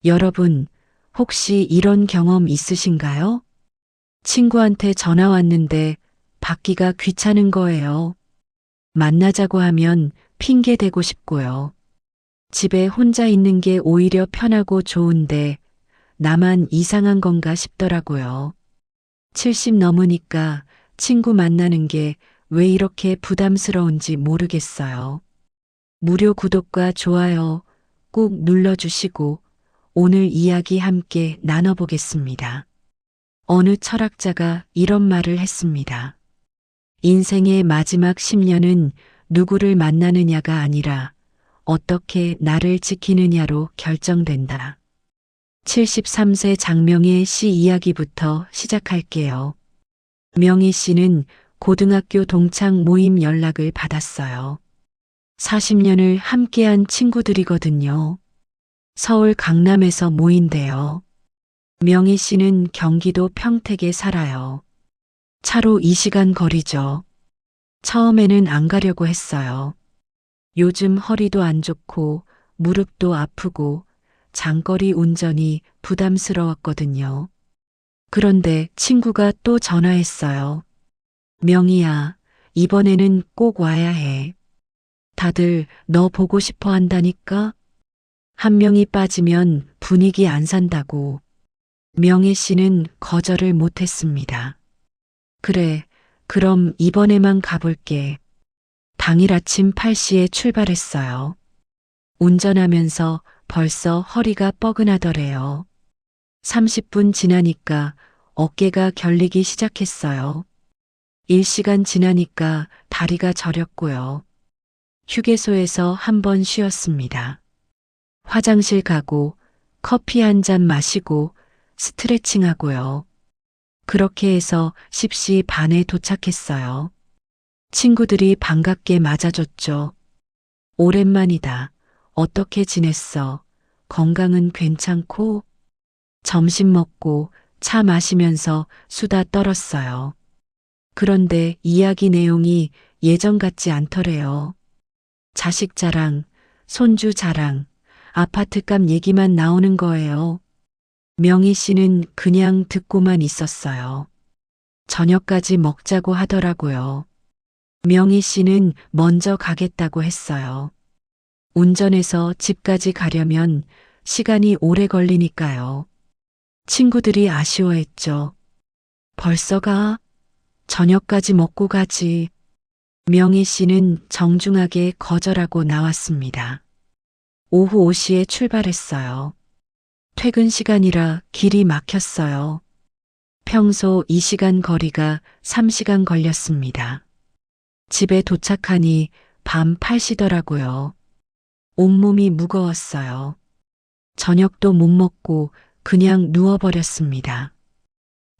여러분, 혹시 이런 경험 있으신가요? 친구한테 전화 왔는데 받기가 귀찮은 거예요. 만나자고 하면 핑계 대고 싶고요. 집에 혼자 있는 게 오히려 편하고 좋은데 나만 이상한 건가 싶더라고요. 70 넘으니까 친구 만나는 게 왜 이렇게 부담스러운지 모르겠어요. 무료 구독과 좋아요 꾹 눌러주시고 오늘 이야기 함께 나눠보겠습니다. 어느 철학자가 이런 말을 했습니다. 인생의 마지막 10년은 누구를 만나느냐가 아니라 어떻게 나를 지키느냐로 결정된다. 73세 장명의 시 이야기부터 시작할게요. 명희 씨는 고등학교 동창 모임 연락을 받았어요. 40년을 함께한 친구들이거든요. 서울 강남에서 모인대요. 명희 씨는 경기도 평택에 살아요. 차로 2시간 거리죠. 처음에는 안 가려고 했어요. 요즘 허리도 안 좋고 무릎도 아프고 장거리 운전이 부담스러웠거든요. 그런데 친구가 또 전화했어요. 명희야, 이번에는 꼭 와야 해. 다들 너 보고 싶어 한다니까? 한 명이 빠지면 분위기 안 산다고. 명희 씨는 거절을 못했습니다. 그래, 그럼 이번에만 가볼게. 당일 아침 8시에 출발했어요. 운전하면서 벌써 허리가 뻐근하더래요. 30분 지나니까 어깨가 결리기 시작했어요. 1시간 지나니까 다리가 저렸고요. 휴게소에서 한 번 쉬었습니다. 화장실 가고 커피 한 잔 마시고 스트레칭하고요. 그렇게 해서 10시 반에 도착했어요. 친구들이 반갑게 맞아줬죠. 오랜만이다. 어떻게 지냈어? 건강은 괜찮고? 점심 먹고 차 마시면서 수다 떨었어요. 그런데 이야기 내용이 예전 같지 않더래요. 자식 자랑, 손주 자랑, 아파트값 얘기만 나오는 거예요. 명희 씨는 그냥 듣고만 있었어요. 저녁까지 먹자고 하더라고요. 명희 씨는 먼저 가겠다고 했어요. 운전해서 집까지 가려면 시간이 오래 걸리니까요. 친구들이 아쉬워했죠. 벌써 가? 저녁까지 먹고 가지. 명희 씨는 정중하게 거절하고 나왔습니다. 오후 5시에 출발했어요. 퇴근 시간이라 길이 막혔어요. 평소 2시간 거리가 3시간 걸렸습니다. 집에 도착하니 밤 8시더라고요. 온몸이 무거웠어요. 저녁도 못 먹고 그냥 누워버렸습니다.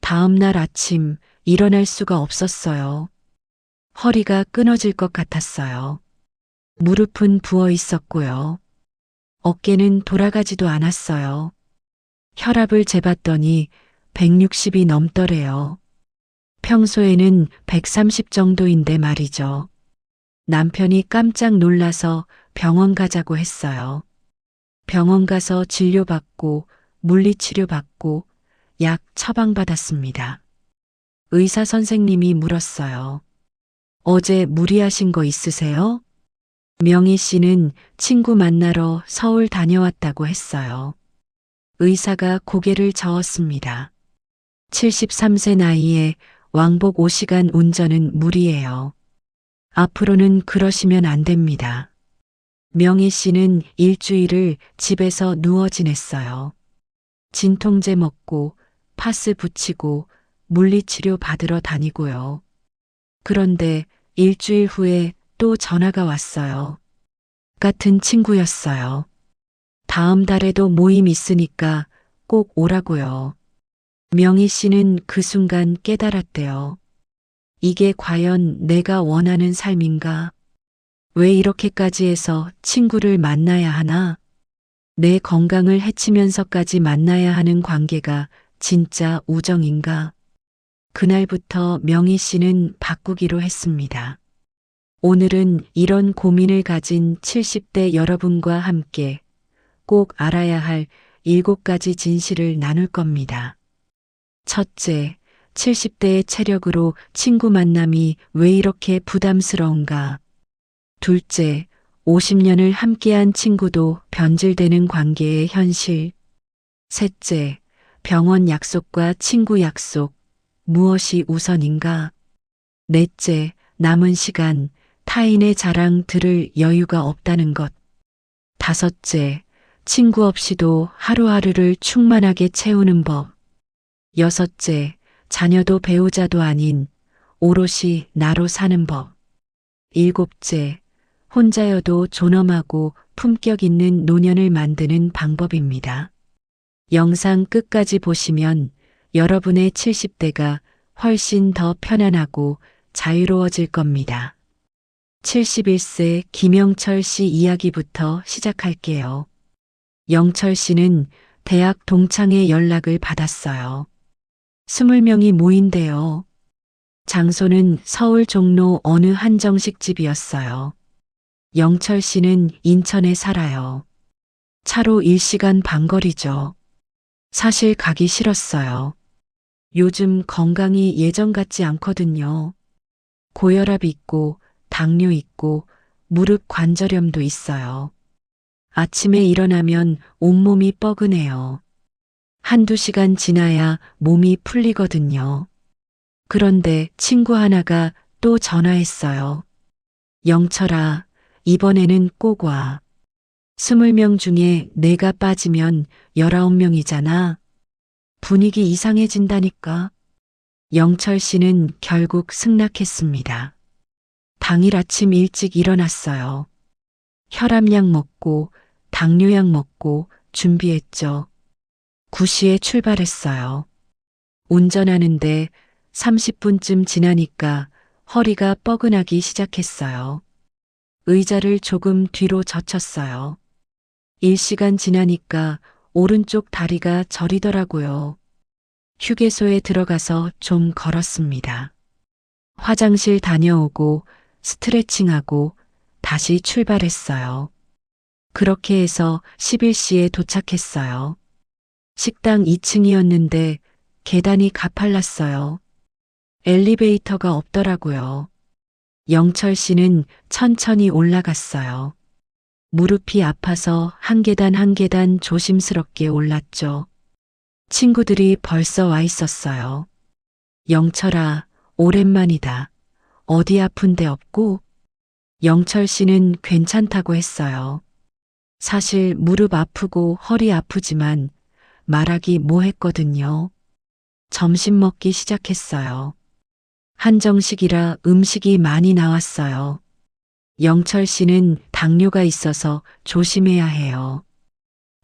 다음 날 아침 일어날 수가 없었어요. 허리가 끊어질 것 같았어요. 무릎은 부어 있었고요. 어깨는 돌아가지도 않았어요. 혈압을 재봤더니 160이 넘더래요. 평소에는 130 정도인데 말이죠. 남편이 깜짝 놀라서 병원 가자고 했어요. 병원 가서 진료받고 물리치료받고 약 처방받았습니다. 의사 선생님이 물었어요. 어제 무리하신 거 있으세요? 명희 씨는 친구 만나러 서울 다녀왔다고 했어요. 의사가 고개를 저었습니다. 73세 나이에 왕복 5시간 운전은 무리예요. 앞으로는 그러시면 안 됩니다. 명희 씨는 일주일을 집에서 누워 지냈어요. 진통제 먹고 파스 붙이고 물리치료 받으러 다니고요. 그런데 일주일 후에 또 전화가 왔어요. 같은 친구였어요. 다음 달에도 모임 있으니까 꼭 오라고요. 명희 씨는 그 순간 깨달았대요. 이게 과연 내가 원하는 삶인가? 왜 이렇게까지 해서 친구를 만나야 하나? 내 건강을 해치면서까지 만나야 하는 관계가 진짜 우정인가? 그날부터 명희 씨는 바꾸기로 했습니다. 오늘은 이런 고민을 가진 70대 여러분과 함께 꼭 알아야 할 7가지 진실을 나눌 겁니다. 첫째, 70대의 체력으로 친구 만남이 왜 이렇게 부담스러운가? 둘째, 50년을 함께한 친구도 변질되는 관계의 현실. 셋째, 병원 약속과 친구 약속, 무엇이 우선인가? 넷째, 남은 시간, 타인의 자랑 들을 여유가 없다는 것. 다섯째, 친구 없이도 하루하루를 충만하게 채우는 법. 여섯째, 자녀도 배우자도 아닌 오롯이 나로 사는 법. 일곱째, 혼자여도 존엄하고 품격 있는 노년을 만드는 방법입니다. 영상 끝까지 보시면 여러분의 70대가 훨씬 더 편안하고 자유로워질 겁니다. 71세 김영철 씨 이야기부터 시작할게요. 영철 씨는 대학 동창의 연락을 받았어요. 20명이 모인대요. 장소는 서울 종로 어느 한정식집이었어요. 영철 씨는 인천에 살아요. 차로 1시간 반 거리죠. 사실 가기 싫었어요. 요즘 건강이 예전 같지 않거든요. 고혈압 있고 당뇨 있고 무릎 관절염도 있어요. 아침에 일어나면 온몸이 뻐근해요. 한두 시간 지나야 몸이 풀리거든요. 그런데 친구 하나가 또 전화했어요. 영철아, 이번에는 꼭 와. 20명 중에 내가 빠지면 19명이잖아. 분위기 이상해진다니까. 영철 씨는 결국 승낙했습니다. 당일 아침 일찍 일어났어요. 혈압약 먹고 당뇨약 먹고 준비했죠. 9시에 출발했어요. 운전하는데 30분쯤 지나니까 허리가 뻐근하기 시작했어요. 의자를 조금 뒤로 젖혔어요. 1시간 지나니까 오른쪽 다리가 저리더라고요. 휴게소에 들어가서 좀 걸었습니다. 화장실 다녀오고 스트레칭하고 다시 출발했어요. 그렇게 해서 11시에 도착했어요. 식당 2층이었는데 계단이 가팔랐어요. 엘리베이터가 없더라고요. 영철 씨는 천천히 올라갔어요. 무릎이 아파서 한 계단 한 계단 조심스럽게 올랐죠. 친구들이 벌써 와 있었어요. 영철아, 오랜만이다. 어디 아픈 데 없고? 영철 씨는 괜찮다고 했어요. 사실 무릎 아프고 허리 아프지만 말하기 뭐했거든요. 점심 먹기 시작했어요. 한정식이라 음식이 많이 나왔어요. 영철 씨는 당뇨가 있어서 조심해야 해요.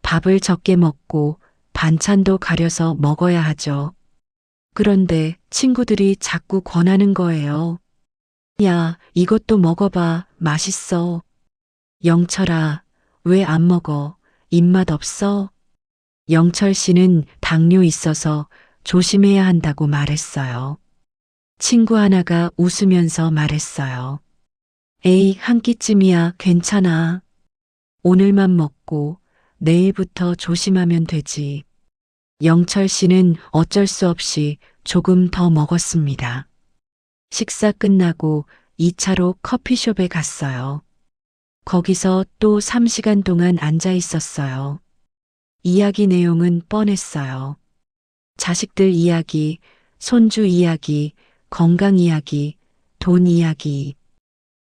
밥을 적게 먹고 반찬도 가려서 먹어야 하죠. 그런데 친구들이 자꾸 권하는 거예요. 야, 이것도 먹어봐. 맛있어. 영철아, 왜 안 먹어? 입맛 없어? 영철 씨는 당뇨 있어서 조심해야 한다고 말했어요. 친구 하나가 웃으면서 말했어요. 에이, 한 끼쯤이야 괜찮아. 오늘만 먹고 내일부터 조심하면 되지. 영철 씨는 어쩔 수 없이 조금 더 먹었습니다. 식사 끝나고 2차로 커피숍에 갔어요. 거기서 또 3시간 동안 앉아 있었어요. 이야기 내용은 뻔했어요. 자식들 이야기, 손주 이야기, 건강 이야기, 돈 이야기.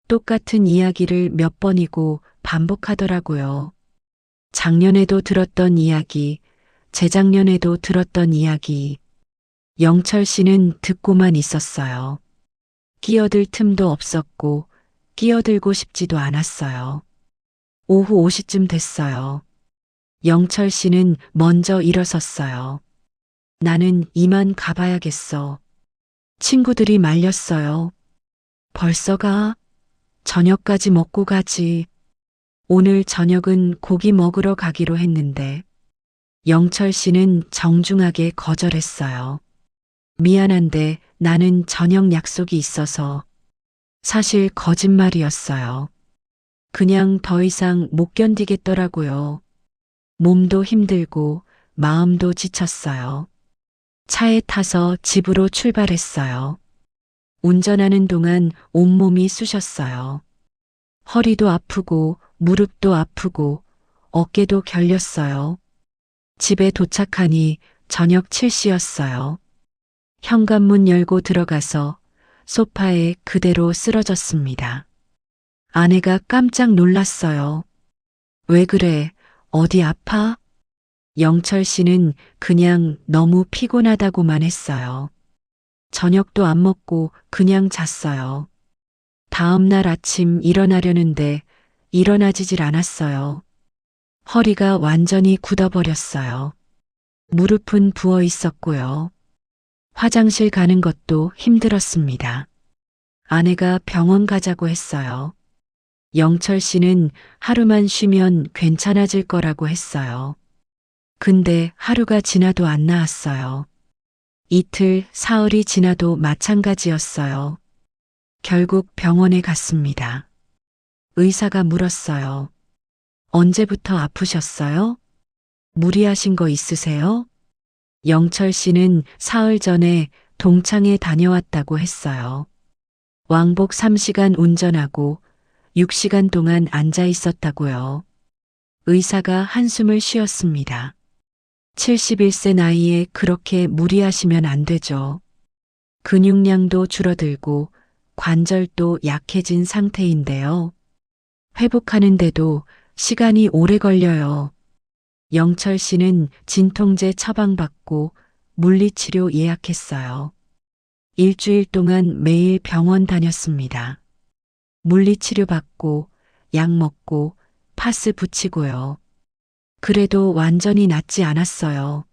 똑같은 이야기를 몇 번이고 반복하더라고요. 작년에도 들었던 이야기, 재작년에도 들었던 이야기. 영철 씨는 듣고만 있었어요. 끼어들 틈도 없었고 끼어들고 싶지도 않았어요. 오후 5시쯤 됐어요. 영철 씨는 먼저 일어섰어요. 나는 이만 가봐야겠어. 친구들이 말렸어요. 벌써 가? 저녁까지 먹고 가지. 오늘 저녁은 고기 먹으러 가기로 했는데 영철 씨는 정중하게 거절했어요. 미안한데 나는 저녁 약속이 있어서. 사실 거짓말이었어요. 그냥 더 이상 못 견디겠더라고요. 몸도 힘들고 마음도 지쳤어요. 차에 타서 집으로 출발했어요. 운전하는 동안 온몸이 쑤셨어요. 허리도 아프고 무릎도 아프고 어깨도 결렸어요. 집에 도착하니 저녁 7시였어요. 현관문 열고 들어가서 소파에 그대로 쓰러졌습니다. 아내가 깜짝 놀랐어요. 왜 그래? 어디 아파? 영철 씨는 그냥 너무 피곤하다고만 했어요. 저녁도 안 먹고 그냥 잤어요. 다음 날 아침 일어나려는데 일어나지질 않았어요. 허리가 완전히 굳어버렸어요. 무릎은 부어 있었고요. 화장실 가는 것도 힘들었습니다. 아내가 병원 가자고 했어요. 영철 씨는 하루만 쉬면 괜찮아질 거라고 했어요. 근데 하루가 지나도 안 나았어요. 이틀, 사흘이 지나도 마찬가지였어요. 결국 병원에 갔습니다. 의사가 물었어요. 언제부터 아프셨어요? 무리하신 거 있으세요? 영철 씨는 사흘 전에 동창회 다녀왔다고 했어요. 왕복 3시간 운전하고 6시간 동안 앉아 있었다고요. 의사가 한숨을 쉬었습니다. 71세 나이에 그렇게 무리하시면 안 되죠. 근육량도 줄어들고 관절도 약해진 상태인데요. 회복하는데도 시간이 오래 걸려요. 영철 씨는 진통제 처방받고 물리치료 예약했어요. 일주일 동안 매일 병원 다녔습니다. 물리치료 받고 약 먹고 파스 붙이고요. 그래도 완전히 낫지 않았어요.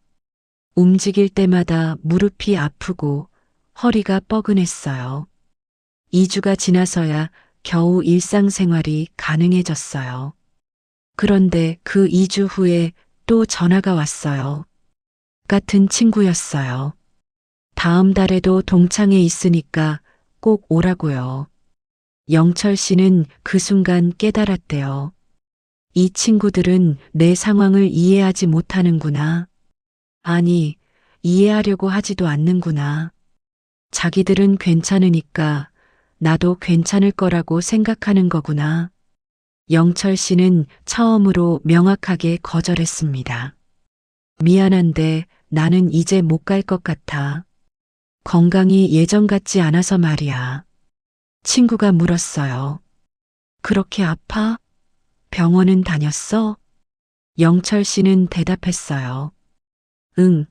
움직일 때마다 무릎이 아프고 허리가 뻐근했어요. 2주가 지나서야 겨우 일상생활이 가능해졌어요. 그런데 그 2주 후에 또 전화가 왔어요. 같은 친구였어요. 다음 달에도 동창회 있으니까 꼭 오라고요. 영철 씨는 그 순간 깨달았대요. 이 친구들은 내 상황을 이해하지 못하는구나. 아니, 이해하려고 하지도 않는구나. 자기들은 괜찮으니까 나도 괜찮을 거라고 생각하는 거구나. 영철 씨는 처음으로 명확하게 거절했습니다. 미안한데 나는 이제 못 갈 것 같아. 건강이 예전 같지 않아서 말이야. 친구가 물었어요. 그렇게 아파? 병원은 다녔어? 영철 씨는 대답했어요. 응,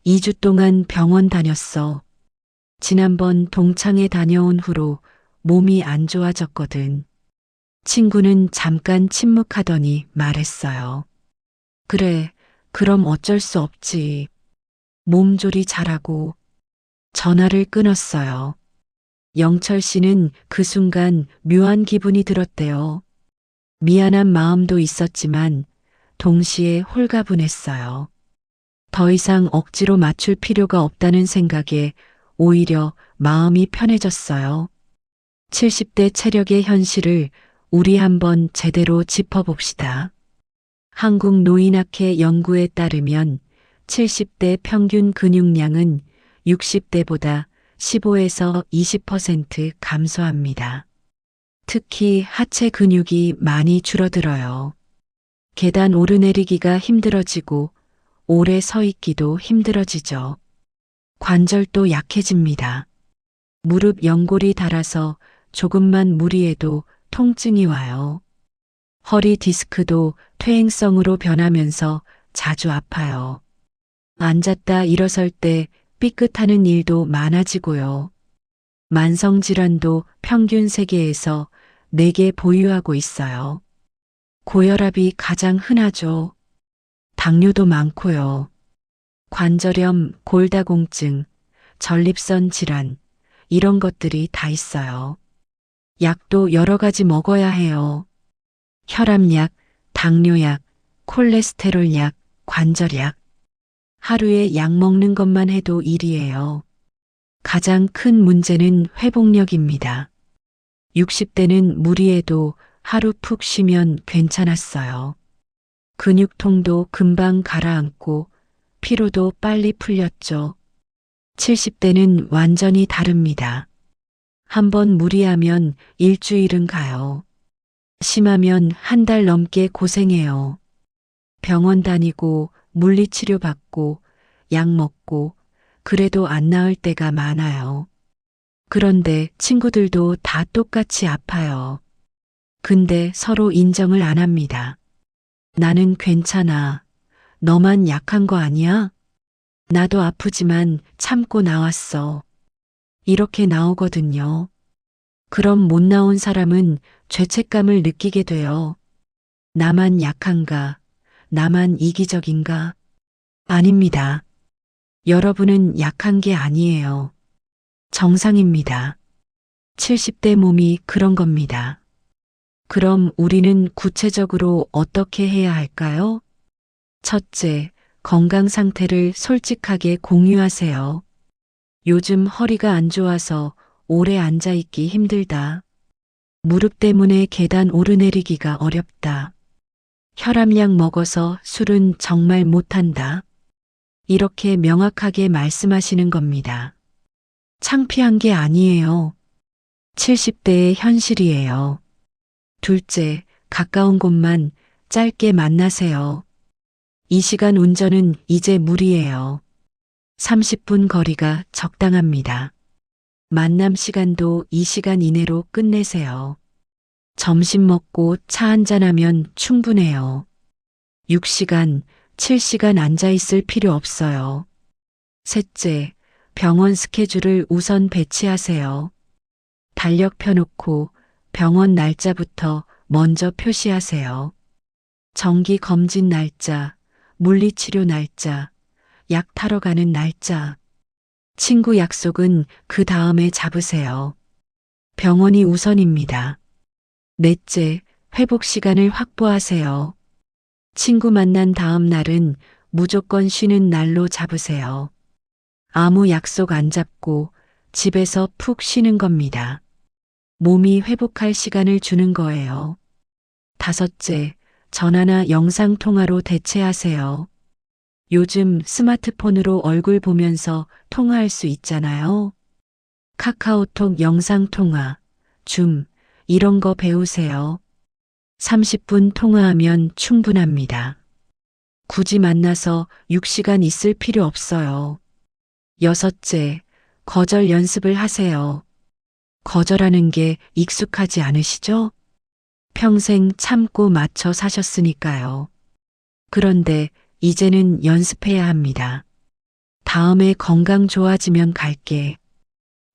2주 동안 병원 다녔어. 지난번 동창회 다녀온 후로 몸이 안 좋아졌거든. 친구는 잠깐 침묵하더니 말했어요. 그래, 그럼 어쩔 수 없지. 몸조리 잘하고. 전화를 끊었어요. 영철 씨는 그 순간 묘한 기분이 들었대요. 미안한 마음도 있었지만 동시에 홀가분했어요. 더 이상 억지로 맞출 필요가 없다는 생각에 오히려 마음이 편해졌어요. 70대 체력의 현실을 우리 한번 제대로 짚어봅시다. 한국노인학회 연구에 따르면 70대 평균 근육량은 60대보다 15에서 20% 감소합니다. 특히 하체 근육이 많이 줄어들어요. 계단 오르내리기가 힘들어지고 오래 서 있기도 힘들어지죠. 관절도 약해집니다. 무릎 연골이 닳아서 조금만 무리해도 통증이 와요. 허리 디스크도 퇴행성으로 변하면서 자주 아파요. 앉았다 일어설 때 삐끗하는 일도 많아지고요. 만성질환도 평균 3개에서 4개 보유하고 있어요. 고혈압이 가장 흔하죠. 당뇨도 많고요. 관절염, 골다공증, 전립선 질환, 이런 것들이 다 있어요. 약도 여러 가지 먹어야 해요. 혈압약, 당뇨약, 콜레스테롤 약, 관절약. 하루에 약 먹는 것만 해도 일이에요. 가장 큰 문제는 회복력입니다. 60대는 무리해도 하루 푹 쉬면 괜찮았어요. 근육통도 금방 가라앉고 피로도 빨리 풀렸죠. 70대는 완전히 다릅니다. 한번 무리하면 일주일은 가요. 심하면 한 달 넘게 고생해요. 병원 다니고 물리치료 받고 약 먹고 그래도 안 나을 때가 많아요. 그런데 친구들도 다 똑같이 아파요. 근데 서로 인정을 안 합니다. 나는 괜찮아. 너만 약한 거 아니야? 나도 아프지만 참고 나왔어. 이렇게 나오거든요. 그럼 못 나온 사람은 죄책감을 느끼게 돼요. 나만 약한가? 나만 이기적인가? 아닙니다. 여러분은 약한 게 아니에요. 정상입니다. 70대 몸이 그런 겁니다. 그럼 우리는 구체적으로 어떻게 해야 할까요? 첫째, 건강 상태를 솔직하게 공유하세요. 요즘 허리가 안 좋아서 오래 앉아 있기 힘들다. 무릎 때문에 계단 오르내리기가 어렵다. 혈압약 먹어서 술은 정말 못한다. 이렇게 명확하게 말씀하시는 겁니다. 창피한 게 아니에요. 70대의 현실이에요. 둘째, 가까운 곳만 짧게 만나세요. 이 시간 운전은 이제 무리예요. 30분 거리가 적당합니다. 만남 시간도 이 시간 이내로 끝내세요. 점심 먹고 차 한잔하면 충분해요. 6시간, 7시간 앉아 있을 필요 없어요. 셋째, 병원 스케줄을 우선 배치하세요. 달력 펴놓고 병원 날짜부터 먼저 표시하세요. 정기 검진 날짜, 물리치료 날짜, 약 타러 가는 날짜. 친구 약속은 그 다음에 잡으세요. 병원이 우선입니다. 넷째, 회복 시간을 확보하세요. 친구 만난 다음 날은 무조건 쉬는 날로 잡으세요. 아무 약속 안 잡고 집에서 푹 쉬는 겁니다. 몸이 회복할 시간을 주는 거예요. 다섯째, 전화나 영상통화로 대체하세요. 요즘 스마트폰으로 얼굴 보면서 통화할 수 있잖아요. 카카오톡 영상통화, 줌, 이런 거 배우세요. 30분 통화하면 충분합니다. 굳이 만나서 6시간 있을 필요 없어요. 여섯째, 거절 연습을 하세요. 거절하는 게 익숙하지 않으시죠? 평생 참고 맞춰 사셨으니까요. 그런데 이제는 연습해야 합니다. 다음에 건강 좋아지면 갈게.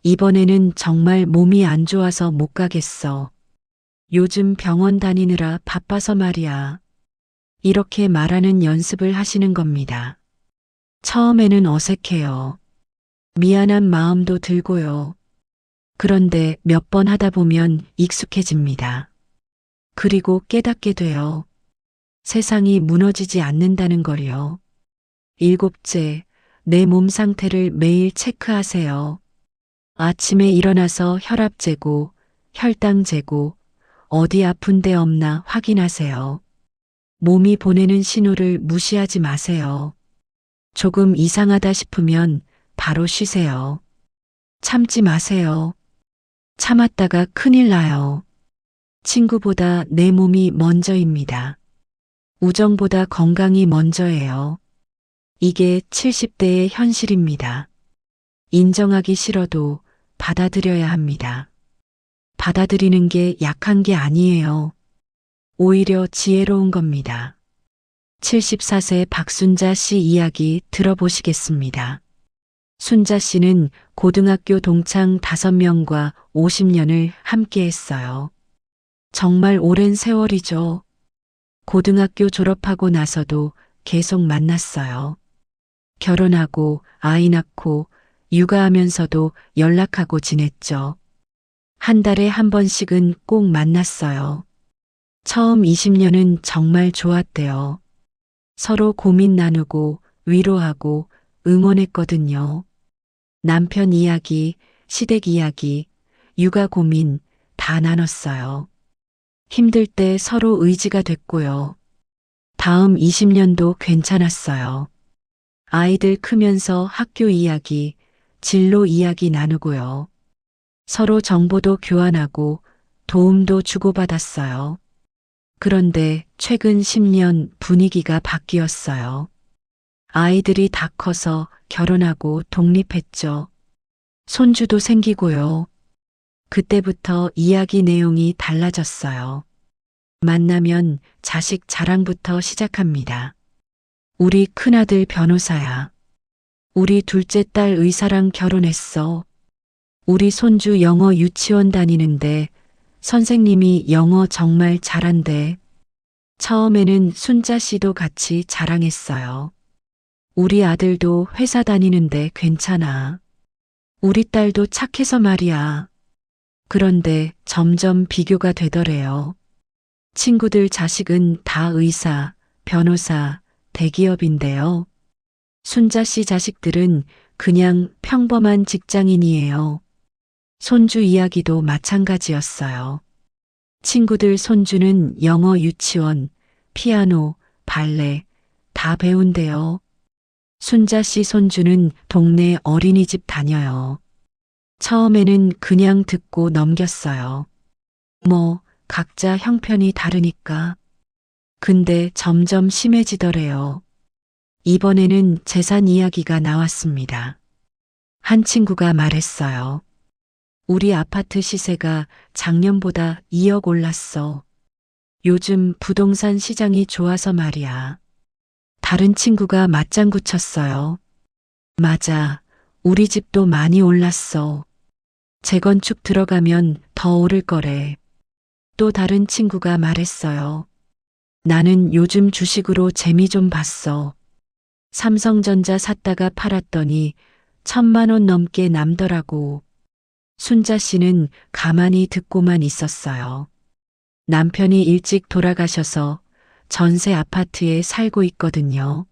이번에는 정말 몸이 안 좋아서 못 가겠어. 요즘 병원 다니느라 바빠서 말이야. 이렇게 말하는 연습을 하시는 겁니다. 처음에는 어색해요. 미안한 마음도 들고요. 그런데 몇 번 하다 보면 익숙해집니다. 그리고 깨닫게 돼요. 세상이 무너지지 않는다는 걸요. 일곱째, 내 몸 상태를 매일 체크하세요. 아침에 일어나서 혈압 재고, 혈당 재고, 어디 아픈 데 없나 확인하세요. 몸이 보내는 신호를 무시하지 마세요. 조금 이상하다 싶으면 바로 쉬세요. 참지 마세요. 참았다가 큰일 나요. 친구보다 내 몸이 먼저입니다. 우정보다 건강이 먼저예요. 이게 70대의 현실입니다. 인정하기 싫어도 받아들여야 합니다. 받아들이는 게 약한 게 아니에요. 오히려 지혜로운 겁니다. 74세 박순자 씨 이야기 들어보시겠습니다. 순자 씨는 고등학교 동창 5명과 50년을 함께 했어요. 정말 오랜 세월이죠. 고등학교 졸업하고 나서도 계속 만났어요. 결혼하고 아이 낳고 육아하면서도 연락하고 지냈죠. 한 달에 한 번씩은 꼭 만났어요. 처음 20년은 정말 좋았대요. 서로 고민 나누고 위로하고 응원했거든요. 남편 이야기, 시댁 이야기, 육아 고민 다 나눴어요. 힘들 때 서로 의지가 됐고요. 다음 20년도 괜찮았어요. 아이들 크면서 학교 이야기, 진로 이야기 나누고요. 서로 정보도 교환하고 도움도 주고받았어요. 그런데 최근 10년 분위기가 바뀌었어요. 아이들이 다 커서 결혼하고 독립했죠. 손주도 생기고요. 그때부터 이야기 내용이 달라졌어요. 만나면 자식 자랑부터 시작합니다. 우리 큰아들 변호사야. 우리 둘째 딸 의사랑 결혼했어. 우리 손주 영어 유치원 다니는데 선생님이 영어 정말 잘한대. 처음에는 순자 씨도 같이 자랑했어요. 우리 아들도 회사 다니는데 괜찮아. 우리 딸도 착해서 말이야. 그런데 점점 비교가 되더래요. 친구들 자식은 다 의사, 변호사, 대기업인데요. 순자 씨 자식들은 그냥 평범한 직장인이에요. 손주 이야기도 마찬가지였어요. 친구들 손주는 영어 유치원, 피아노, 발레 다 배운대요. 순자 씨 손주는 동네 어린이집 다녀요. 처음에는 그냥 듣고 넘겼어요. 뭐, 각자 형편이 다르니까. 근데 점점 심해지더래요. 이번에는 재산 이야기가 나왔습니다. 한 친구가 말했어요. 우리 아파트 시세가 작년보다 2억 올랐어. 요즘 부동산 시장이 좋아서 말이야. 다른 친구가 맞장구 쳤어요. 맞아. 우리 집도 많이 올랐어. 재건축 들어가면 더 오를 거래. 또 다른 친구가 말했어요. 나는 요즘 주식으로 재미 좀 봤어. 삼성전자 샀다가 팔았더니 1,000만 원 넘게 남더라고. 순자 씨는 가만히 듣고만 있었어요. 남편이 일찍 돌아가셔서 전세 아파트에 살고 있거든요.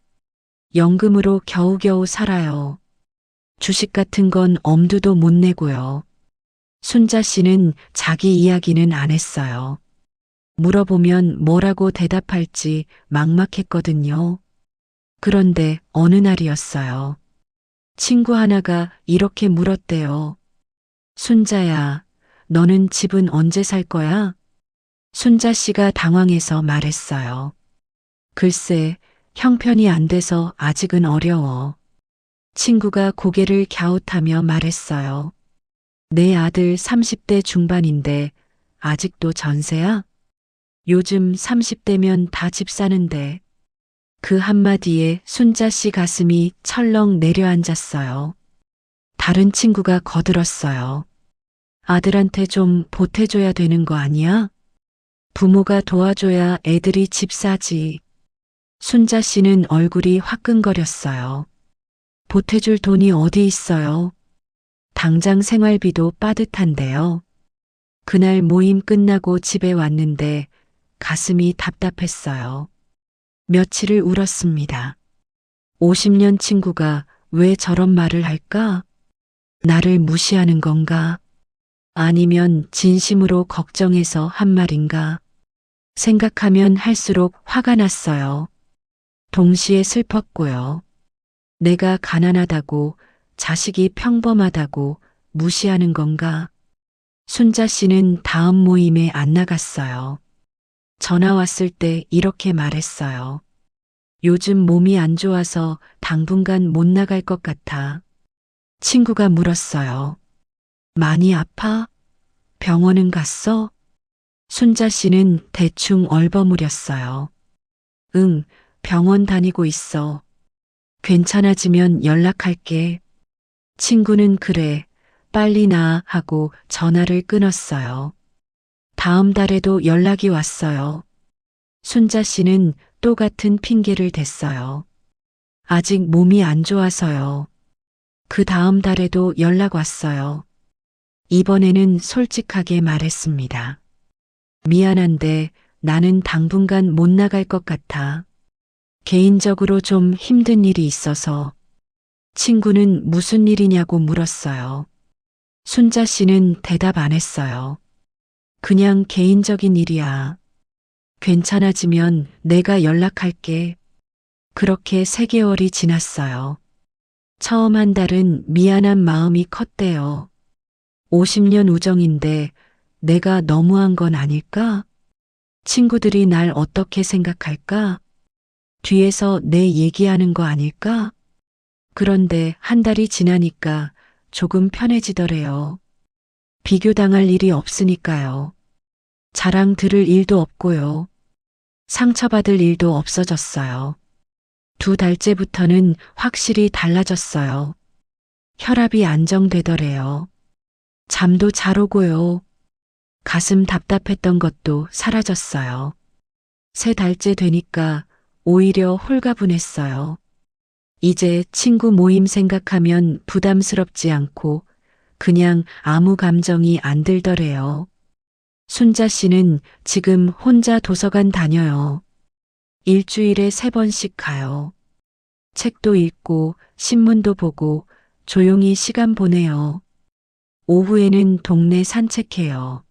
연금으로 겨우겨우 살아요. 주식 같은 건 엄두도 못 내고요. 순자 씨는 자기 이야기는 안 했어요. 물어보면 뭐라고 대답할지 막막했거든요. 그런데 어느 날이었어요. 친구 하나가 이렇게 물었대요. 순자야, 너는 집은 언제 살 거야? 순자 씨가 당황해서 말했어요. 글쎄, 형편이 안 돼서 아직은 어려워. 친구가 고개를 갸웃하며 말했어요. 내 아들 30대 중반인데 아직도 전세야? 요즘 30대면 다 집 사는데. 그 한마디에 순자 씨 가슴이 철렁 내려앉았어요. 다른 친구가 거들었어요. 아들한테 좀 보태줘야 되는 거 아니야? 부모가 도와줘야 애들이 집 사지. 순자 씨는 얼굴이 화끈거렸어요. 보태줄 돈이 어디 있어요? 당장 생활비도 빠듯한데요. 그날 모임 끝나고 집에 왔는데 가슴이 답답했어요. 며칠을 울었습니다. 50년 친구가 왜 저런 말을 할까? 나를 무시하는 건가? 아니면 진심으로 걱정해서 한 말인가? 생각하면 할수록 화가 났어요. 동시에 슬펐고요. 내가 가난하다고, 자식이 평범하다고 무시하는 건가? 순자 씨는 다음 모임에 안 나갔어요. 전화 왔을 때 이렇게 말했어요. 요즘 몸이 안 좋아서 당분간 못 나갈 것 같아. 친구가 물었어요. 많이 아파? 병원은 갔어? 순자 씨는 대충 얼버무렸어요. 응, 병원 다니고 있어. 괜찮아지면 연락할게. 친구는 그래, 빨리 나 하고 전화를 끊었어요. 다음 달에도 연락이 왔어요. 순자 씨는 또 같은 핑계를 댔어요. 아직 몸이 안 좋아서요. 그 다음 달에도 연락 왔어요. 이번에는 솔직하게 말했습니다. 미안한데 나는 당분간 못 나갈 것 같아. 개인적으로 좀 힘든 일이 있어서. 친구는 무슨 일이냐고 물었어요. 순자 씨는 대답 안 했어요. 그냥 개인적인 일이야. 괜찮아지면 내가 연락할게. 그렇게 3개월이 지났어요. 처음 한 달은 미안한 마음이 컸대요. 50년 우정인데 내가 너무한 건 아닐까? 친구들이 날 어떻게 생각할까? 뒤에서 내 얘기하는 거 아닐까? 그런데 한 달이 지나니까 조금 편해지더래요. 비교당할 일이 없으니까요. 자랑 들을 일도 없고요. 상처받을 일도 없어졌어요. 2달째부터는 확실히 달라졌어요. 혈압이 안정되더래요. 잠도 잘 오고요. 가슴 답답했던 것도 사라졌어요. 3달째 되니까 오히려 홀가분했어요. 이제 친구 모임 생각하면 부담스럽지 않고 그냥 아무 감정이 안 들더래요. 순자 씨는 지금 혼자 도서관 다녀요. 일주일에 3번씩 가요. 책도 읽고 신문도 보고 조용히 시간 보내요. 오후에는 동네 산책해요.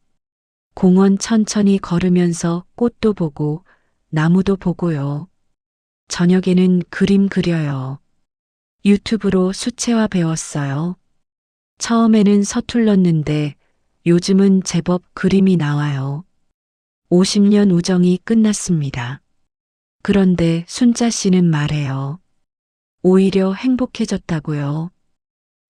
공원 천천히 걸으면서 꽃도 보고 나무도 보고요. 저녁에는 그림 그려요. 유튜브로 수채화 배웠어요. 처음에는 서툴렀는데 요즘은 제법 그림이 나와요. 50년 우정이 끝났습니다. 그런데 순자 씨는 말해요. 오히려 행복해졌다고요.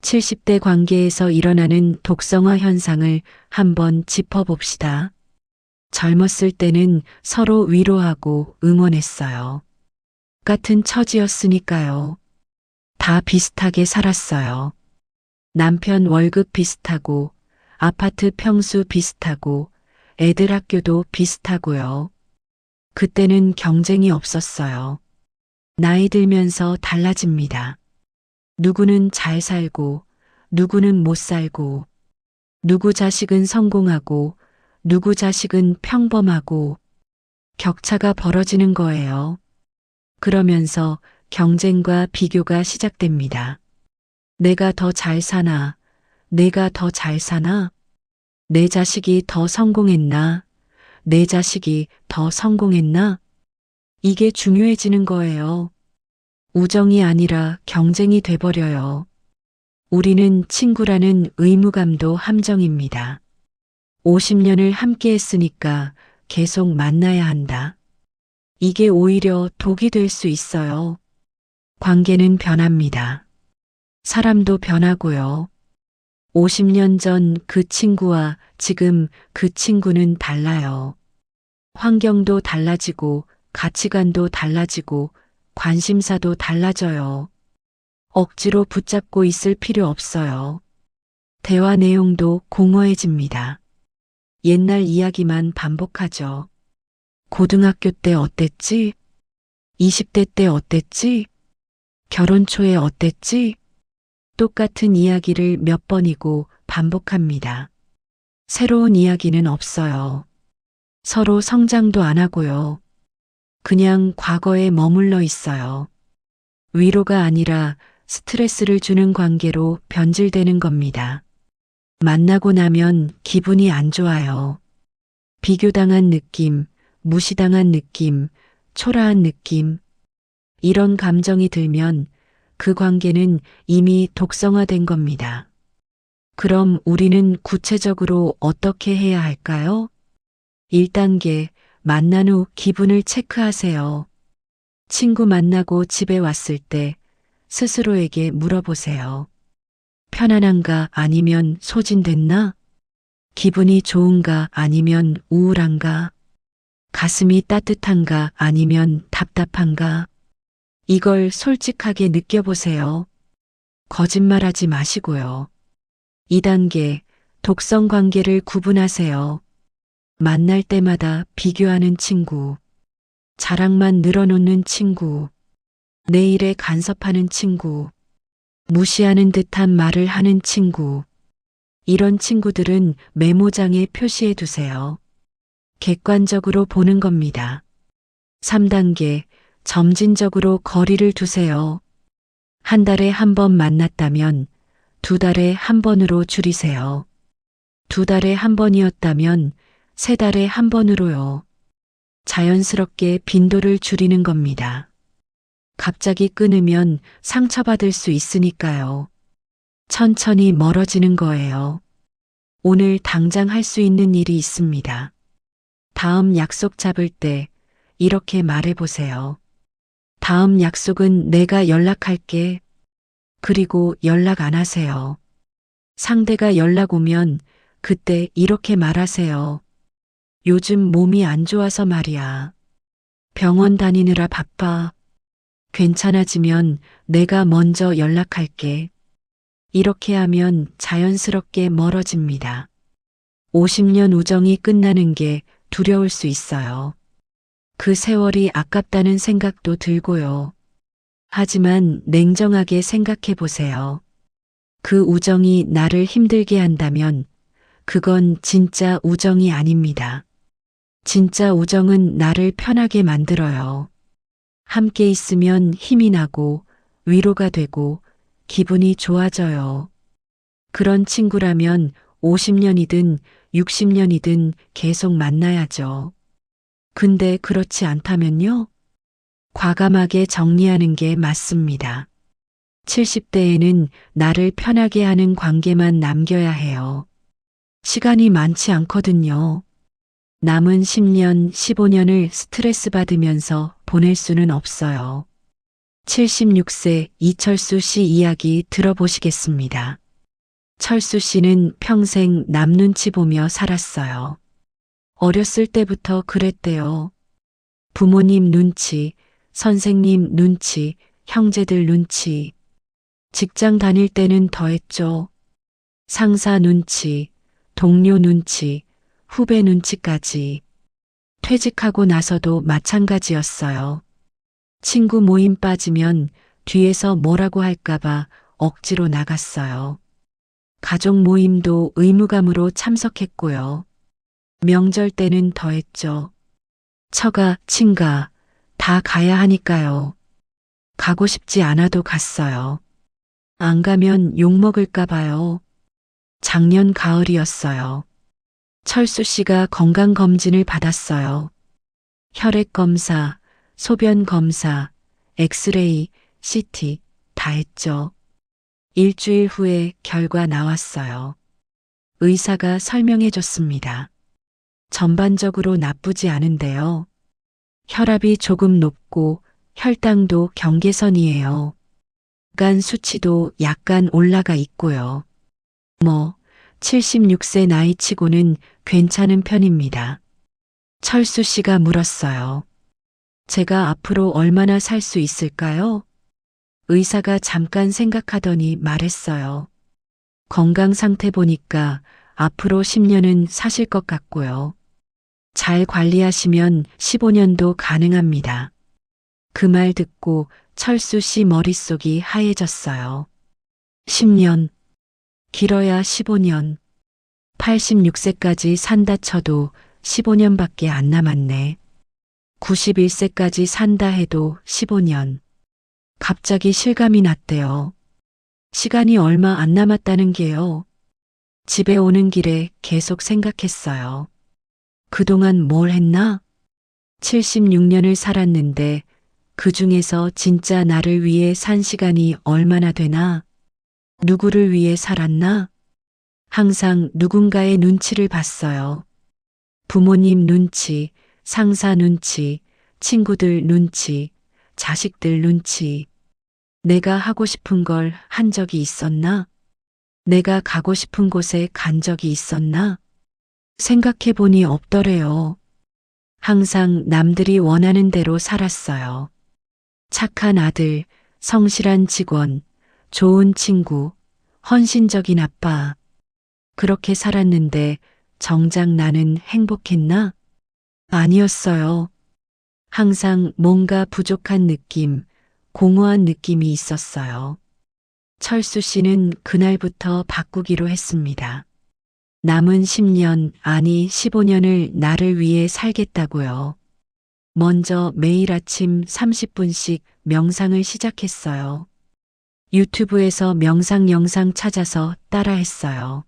70대 관계에서 일어나는 독성화 현상을 한번 짚어봅시다. 젊었을 때는 서로 위로하고 응원했어요. 같은 처지였으니까요. 다 비슷하게 살았어요. 남편 월급 비슷하고, 아파트 평수 비슷하고, 애들 학교도 비슷하고요. 그때는 경쟁이 없었어요. 나이 들면서 달라집니다. 누구는 잘 살고, 누구는 못 살고, 누구 자식은 성공하고, 누구 자식은 평범하고, 격차가 벌어지는 거예요. 그러면서 경쟁과 비교가 시작됩니다. 내가 더 잘 사나, 내가 더 잘 사나, 내 자식이 더 성공했나, 내 자식이 더 성공했나? 이게 중요해지는 거예요. 우정이 아니라 경쟁이 돼버려요. 우리는 친구라는 의무감도 함정입니다. 50년을 함께 했으니까 계속 만나야 한다. 이게 오히려 독이 될 수 있어요. 관계는 변합니다. 사람도 변하고요. 50년 전 그 친구와 지금 그 친구는 달라요. 환경도 달라지고 가치관도 달라지고 관심사도 달라져요. 억지로 붙잡고 있을 필요 없어요. 대화 내용도 공허해집니다. 옛날 이야기만 반복하죠. 고등학교 때 어땠지? 20대 때 어땠지? 결혼 초에 어땠지? 똑같은 이야기를 몇 번이고 반복합니다. 새로운 이야기는 없어요. 서로 성장도 안 하고요. 그냥 과거에 머물러 있어요. 위로가 아니라 스트레스를 주는 관계로 변질되는 겁니다. 만나고 나면 기분이 안 좋아요. 비교당한 느낌, 무시당한 느낌, 초라한 느낌. 이런 감정이 들면 그 관계는 이미 독성화된 겁니다. 그럼 우리는 구체적으로 어떻게 해야 할까요? 1단계, 만난 후 기분을 체크하세요. 친구 만나고 집에 왔을 때 스스로에게 물어보세요. 편안한가 아니면 소진됐나? 기분이 좋은가 아니면 우울한가? 가슴이 따뜻한가 아니면 답답한가? 이걸 솔직하게 느껴보세요. 거짓말하지 마시고요. 2단계, 독성 관계를 구분하세요. 만날 때마다 비교하는 친구, 자랑만 늘어놓는 친구, 내 일에 간섭하는 친구, 무시하는 듯한 말을 하는 친구. 이런 친구들은 메모장에 표시해 두세요. 객관적으로 보는 겁니다. 3단계, 점진적으로 거리를 두세요. 한 달에 한 번 만났다면 2달에 한 번으로 줄이세요. 2달에 한 번이었다면 3달에 한 번으로요. 자연스럽게 빈도를 줄이는 겁니다. 갑자기 끊으면 상처받을 수 있으니까요. 천천히 멀어지는 거예요. 오늘 당장 할 수 있는 일이 있습니다. 다음 약속 잡을 때 이렇게 말해보세요. 다음 약속은 내가 연락할게. 그리고 연락 안 하세요. 상대가 연락 오면 그때 이렇게 말하세요. 요즘 몸이 안 좋아서 말이야. 병원 다니느라 바빠. 괜찮아지면 내가 먼저 연락할게. 이렇게 하면 자연스럽게 멀어집니다. 50년 우정이 끝나는 게 두려울 수 있어요. 그 세월이 아깝다는 생각도 들고요. 하지만 냉정하게 생각해 보세요. 그 우정이 나를 힘들게 한다면 그건 진짜 우정이 아닙니다. 진짜 우정은 나를 편하게 만들어요. 함께 있으면 힘이 나고 위로가 되고 기분이 좋아져요. 그런 친구라면 50년이든 60년이든 계속 만나야죠. 근데 그렇지 않다면요? 과감하게 정리하는 게 맞습니다. 70대에는 나를 편하게 하는 관계만 남겨야 해요. 시간이 많지 않거든요. 남은 10년, 15년을 스트레스 받으면서 보낼 수는 없어요. 76세 이철수 씨 이야기 들어보시겠습니다. 철수 씨는 평생 남 눈치 보며 살았어요. 어렸을 때부터 그랬대요. 부모님 눈치, 선생님 눈치, 형제들 눈치. 직장 다닐 때는 더했죠. 상사 눈치, 동료 눈치, 후배 눈치까지. 퇴직하고 나서도 마찬가지였어요. 친구 모임 빠지면 뒤에서 뭐라고 할까봐 억지로 나갔어요. 가족 모임도 의무감으로 참석했고요. 명절 때는 더했죠. 처가, 친가 다 가야 하니까요. 가고 싶지 않아도 갔어요. 안 가면 욕먹을까 봐요. 작년 가을이었어요. 철수 씨가 건강검진을 받았어요. 혈액 검사, 소변 검사, 엑스레이, CT 다 했죠. 일주일 후에 결과 나왔어요. 의사가 설명해 줬습니다. 전반적으로 나쁘지 않은데요. 혈압이 조금 높고 혈당도 경계선이에요. 간 수치도 약간 올라가 있고요. 76세 나이치고는 괜찮은 편입니다. 철수 씨가 물었어요. 제가 앞으로 얼마나 살 수 있을까요? 의사가 잠깐 생각하더니 말했어요. 건강 상태 보니까 앞으로 10년은 사실 것 같고요. 잘 관리하시면 15년도 가능합니다. 그 말 듣고 철수 씨 머릿속이 하얘졌어요. 10년, 길어야 15년. 86세까지 산다 쳐도 15년밖에 안 남았네. 91세까지 산다 해도 15년. 갑자기 실감이 났대요. 시간이 얼마 안 남았다는 게요. 집에 오는 길에 계속 생각했어요. 그동안 뭘 했나? 76년을 살았는데 그 중에서 진짜 나를 위해 산 시간이 얼마나 되나? 누구를 위해 살았나? 항상 누군가의 눈치를 봤어요. 부모님 눈치, 상사 눈치, 친구들 눈치, 자식들 눈치. 내가 하고 싶은 걸 한 적이 있었나? 내가 가고 싶은 곳에 간 적이 있었나? 생각해보니 없더래요. 항상 남들이 원하는 대로 살았어요. 착한 아들, 성실한 직원, 좋은 친구, 헌신적인 아빠. 그렇게 살았는데 정작 나는 행복했나? 아니었어요. 항상 뭔가 부족한 느낌, 공허한 느낌이 있었어요. 철수 씨는 그날부터 바꾸기로 했습니다. 남은 10년, 아니 15년을 나를 위해 살겠다고요. 먼저 매일 아침 30분씩 명상을 시작했어요. 유튜브에서 명상 영상 찾아서 따라했어요.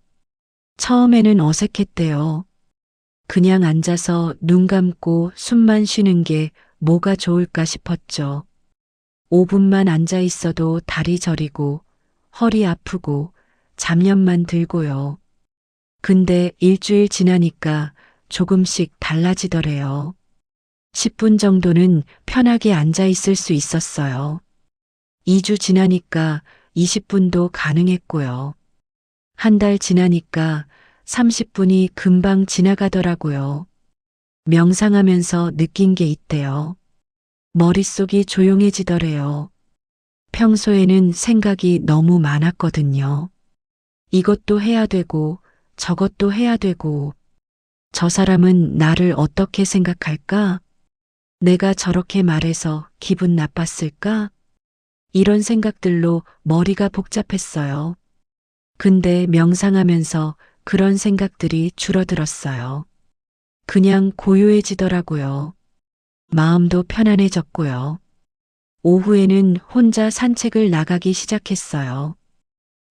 처음에는 어색했대요. 그냥 앉아서 눈 감고 숨만 쉬는 게 뭐가 좋을까 싶었죠. 5분만 앉아 있어도 다리 저리고 허리 아프고 잡념만 들고요. 근데 일주일 지나니까 조금씩 달라지더래요. 10분 정도는 편하게 앉아 있을 수 있었어요. 2주 지나니까 20분도 가능했고요. 한 달 지나니까 30분이 금방 지나가더라고요. 명상하면서 느낀 게 있대요. 머릿속이 조용해지더래요. 평소에는 생각이 너무 많았거든요. 이것도 해야 되고 저것도 해야 되고 저 사람은 나를 어떻게 생각할까? 내가 저렇게 말해서 기분 나빴을까? 이런 생각들로 머리가 복잡했어요. 근데 명상하면서 그런 생각들이 줄어들었어요. 그냥 고요해지더라고요. 마음도 편안해졌고요. 오후에는 혼자 산책을 나가기 시작했어요.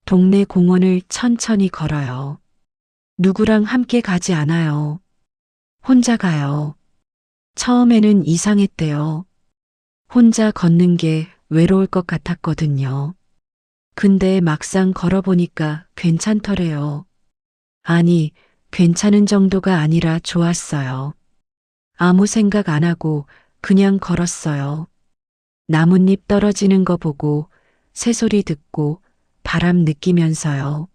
동네 공원을 천천히 걸어요. 누구랑 함께 가지 않아요. 혼자 가요. 처음에는 이상했대요. 혼자 걷는 게 외로울 것 같았거든요. 근데 막상 걸어보니까 괜찮더래요. 아니, 괜찮은 정도가 아니라 좋았어요. 아무 생각 안 하고 그냥 걸었어요. 나뭇잎 떨어지는 거 보고 새소리 듣고 바람 느끼면서요.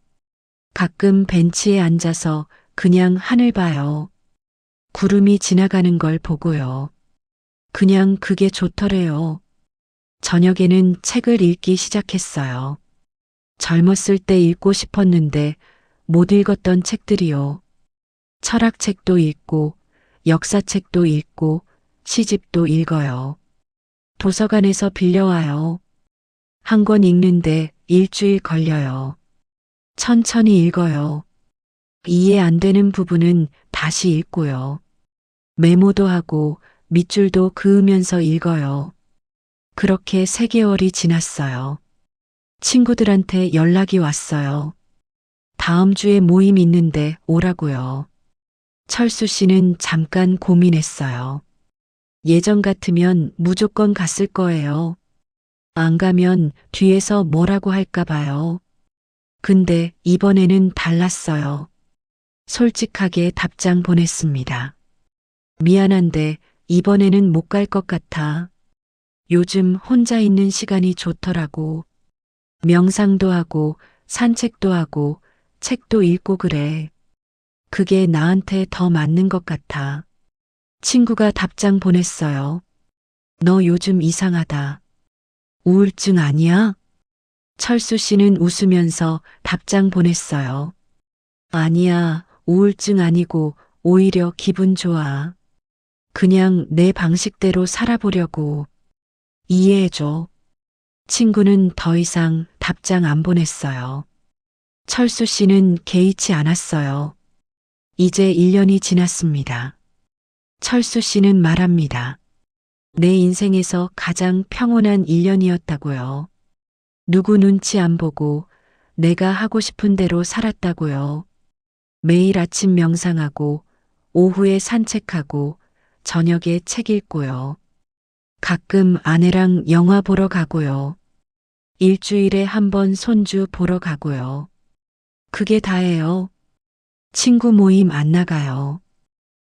가끔 벤치에 앉아서 그냥 하늘 봐요. 구름이 지나가는 걸 보고요. 그냥 그게 좋더래요. 저녁에는 책을 읽기 시작했어요. 젊었을 때 읽고 싶었는데 못 읽었던 책들이요. 철학책도 읽고 역사책도 읽고 시집도 읽어요. 도서관에서 빌려와요. 한 권 읽는데 일주일 걸려요. 천천히 읽어요. 이해 안 되는 부분은 다시 읽고요. 메모도 하고 밑줄도 그으면서 읽어요. 그렇게 3개월이 지났어요. 친구들한테 연락이 왔어요. 다음 주에 모임 있는데 오라고요. 철수 씨는 잠깐 고민했어요. 예전 같으면 무조건 갔을 거예요. 안 가면 뒤에서 뭐라고 할까 봐요. 근데 이번에는 달랐어요. 솔직하게 답장 보냈습니다. 미안한데 이번에는 못 갈 것 같아. 요즘 혼자 있는 시간이 좋더라고. 명상도 하고 산책도 하고 책도 읽고 그래. 그게 나한테 더 맞는 것 같아. 친구가 답장 보냈어요. 너 요즘 이상하다. 우울증 아니야? 철수 씨는 웃으면서 답장 보냈어요. 아니야, 우울증 아니고 오히려 기분 좋아. 그냥 내 방식대로 살아보려고. 이해해줘. 친구는 더 이상 답장 안 보냈어요. 철수 씨는 개의치 않았어요. 이제 1년이 지났습니다. 철수 씨는 말합니다. 내 인생에서 가장 평온한 1년이었다고요. 누구 눈치 안 보고 내가 하고 싶은 대로 살았다고요. 매일 아침 명상하고 오후에 산책하고 저녁에 책 읽고요. 가끔 아내랑 영화 보러 가고요. 일주일에 한 번 손주 보러 가고요. 그게 다예요. 친구 모임 안 나가요.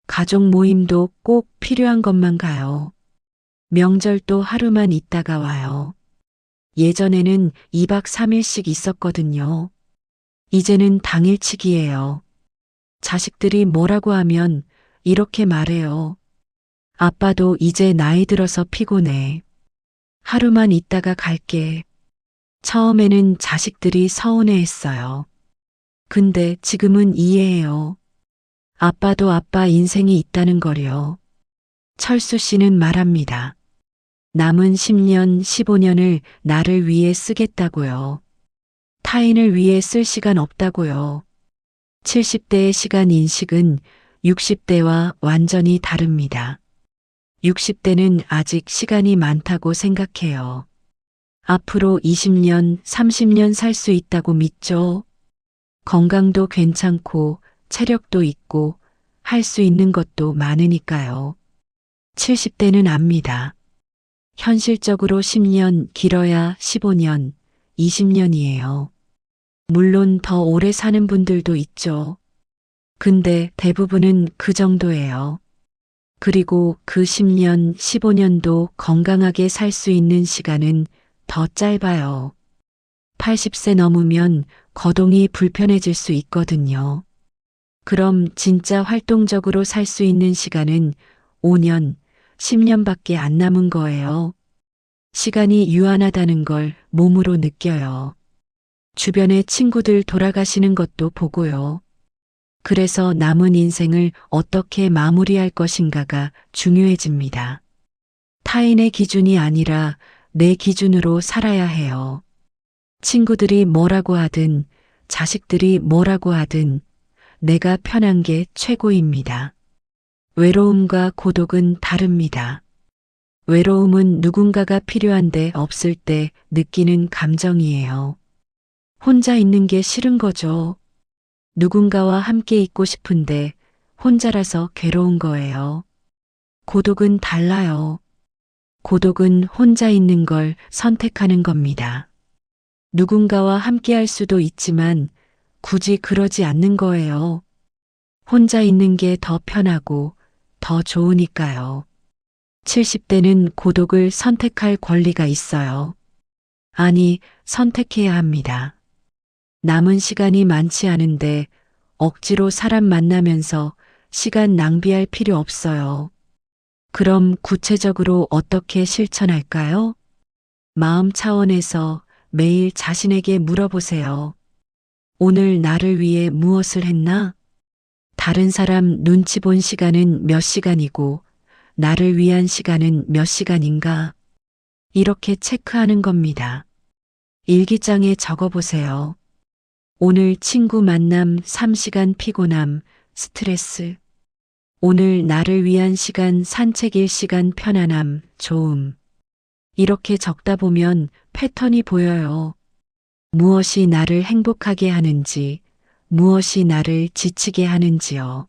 가족 모임도 꼭 필요한 것만 가요. 명절도 하루만 있다가 와요. 예전에는 2박 3일씩 있었거든요. 이제는 당일치기예요. 자식들이 뭐라고 하면 이렇게 말해요. 아빠도 이제 나이 들어서 피곤해. 하루만 있다가 갈게. 처음에는 자식들이 서운해했어요. 근데 지금은 이해해요. 아빠도 아빠 인생이 있다는 거려. 철수 씨는 말합니다. 남은 10년, 15년을 나를 위해 쓰겠다고요. 타인을 위해 쓸 시간 없다고요. 70대의 시간 인식은 60대와 완전히 다릅니다. 60대는 아직 시간이 많다고 생각해요. 앞으로 20년, 30년 살 수 있다고 믿죠. 건강도 괜찮고 체력도 있고 할 수 있는 것도 많으니까요. 70대는 압니다. 현실적으로 10년, 길어야 15년, 20년이에요. 물론 더 오래 사는 분들도 있죠. 근데 대부분은 그 정도예요. 그리고 그 10년, 15년도 건강하게 살 수 있는 시간은 더 짧아요. 80세 넘으면 거동이 불편해질 수 있거든요. 그럼 진짜 활동적으로 살 수 있는 시간은 5년, 10년밖에 안 남은 거예요. 시간이 유한하다는 걸 몸으로 느껴요. 주변에 친구들 돌아가시는 것도 보고요. 그래서 남은 인생을 어떻게 마무리할 것인가가 중요해집니다. 타인의 기준이 아니라 내 기준으로 살아야 해요. 친구들이 뭐라고 하든, 자식들이 뭐라고 하든, 내가 편한 게 최고입니다. 외로움과 고독은 다릅니다. 외로움은 누군가가 필요한데 없을 때 느끼는 감정이에요. 혼자 있는 게 싫은 거죠. 누군가와 함께 있고 싶은데 혼자라서 괴로운 거예요. 고독은 달라요. 고독은 혼자 있는 걸 선택하는 겁니다. 누군가와 함께 할 수도 있지만 굳이 그러지 않는 거예요. 혼자 있는 게 더 편하고 더 좋으니까요. 70대는 고독을 선택할 권리가 있어요. 아니, 선택해야 합니다. 남은 시간이 많지 않은데 억지로 사람 만나면서 시간 낭비할 필요 없어요. 그럼 구체적으로 어떻게 실천할까요? 마음 차원에서 매일 자신에게 물어보세요. 오늘 나를 위해 무엇을 했나? 다른 사람 눈치 본 시간은 몇 시간이고 나를 위한 시간은 몇 시간인가? 이렇게 체크하는 겁니다. 일기장에 적어보세요. 오늘 친구 만남 3시간 피곤함, 스트레스. 오늘 나를 위한 시간 산책 1시간 편안함, 좋음. 이렇게 적다 보면 패턴이 보여요. 무엇이 나를 행복하게 하는지, 무엇이 나를 지치게 하는지요.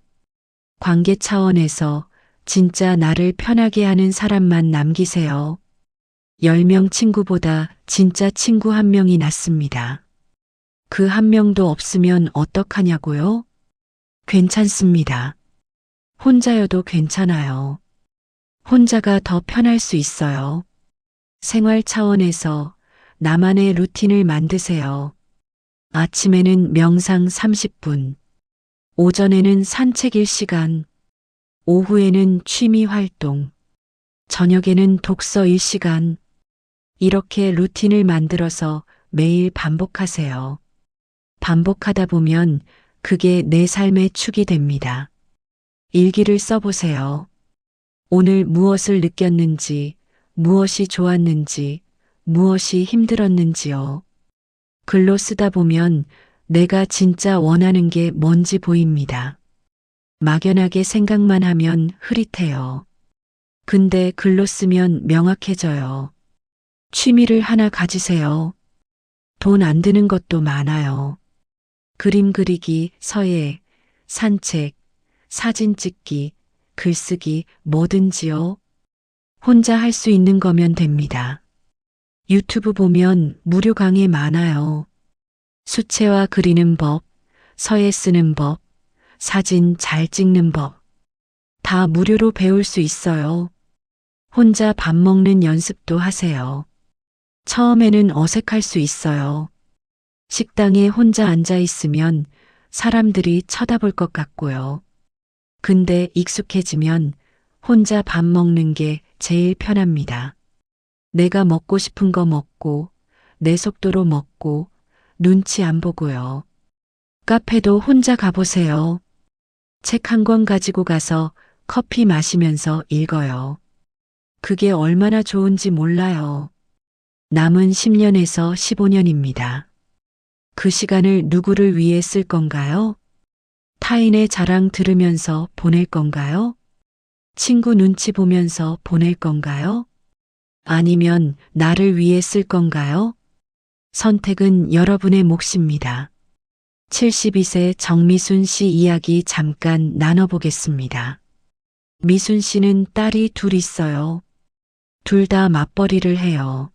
관계 차원에서 진짜 나를 편하게 하는 사람만 남기세요. 10명 친구보다 진짜 친구 한 명이 낫습니다. 그 한 명도 없으면 어떡하냐고요? 괜찮습니다. 혼자여도 괜찮아요. 혼자가 더 편할 수 있어요. 생활 차원에서 나만의 루틴을 만드세요. 아침에는 명상 30분, 오전에는 산책 1시간, 오후에는 취미 활동, 저녁에는 독서 1시간. 이렇게 루틴을 만들어서 매일 반복하세요. 반복하다 보면 그게 내 삶의 축이 됩니다. 일기를 써보세요. 오늘 무엇을 느꼈는지, 무엇이 좋았는지, 무엇이 힘들었는지요. 글로 쓰다 보면 내가 진짜 원하는 게 뭔지 보입니다. 막연하게 생각만 하면 흐릿해요. 근데 글로 쓰면 명확해져요. 취미를 하나 가지세요. 돈 안 드는 것도 많아요. 그림 그리기, 서예, 산책, 사진 찍기, 글쓰기, 뭐든지요. 혼자 할 수 있는 거면 됩니다. 유튜브 보면 무료 강의 많아요. 수채화 그리는 법, 서예 쓰는 법, 사진 잘 찍는 법. 다 무료로 배울 수 있어요. 혼자 밥 먹는 연습도 하세요. 처음에는 어색할 수 있어요. 식당에 혼자 앉아 있으면 사람들이 쳐다볼 것 같고요. 근데 익숙해지면 혼자 밥 먹는 게 제일 편합니다. 내가 먹고 싶은 거 먹고, 내 속도로 먹고, 눈치 안 보고요. 카페도 혼자 가보세요. 책 한 권 가지고 가서 커피 마시면서 읽어요. 그게 얼마나 좋은지 몰라요. 남은 10년에서 15년입니다. 그 시간을 누구를 위해 쓸 건가요? 타인의 자랑 들으면서 보낼 건가요? 친구 눈치 보면서 보낼 건가요? 아니면 나를 위해 쓸 건가요? 선택은 여러분의 몫입니다. 72세 정미순 씨 이야기 잠깐 나눠보겠습니다. 미순 씨는 딸이 둘 있어요. 둘 다 맞벌이를 해요.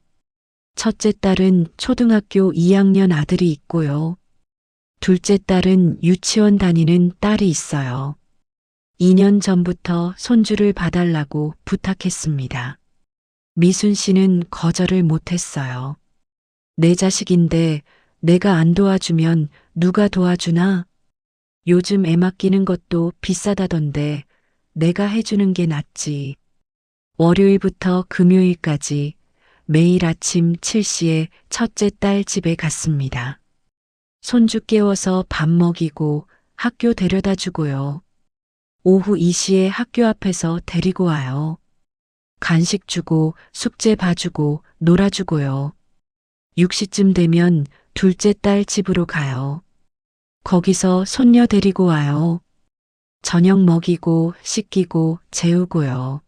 첫째 딸은 초등학교 2학년 아들이 있고요. 둘째 딸은 유치원 다니는 딸이 있어요. 2년 전부터 손주를 봐달라고 부탁했습니다. 미순 씨는 거절을 못했어요. 내 자식인데 내가 안 도와주면 누가 도와주나? 요즘 애 맡기는 것도 비싸다던데 내가 해주는 게 낫지. 월요일부터 금요일까지 매일 아침 7시에 첫째 딸 집에 갔습니다. 손주 깨워서 밥 먹이고 학교 데려다 주고요. 오후 2시에 학교 앞에서 데리고 와요. 간식 주고 숙제 봐주고 놀아주고요. 6시쯤 되면 둘째 딸 집으로 가요. 거기서 손녀 데리고 와요. 저녁 먹이고 씻기고 재우고요.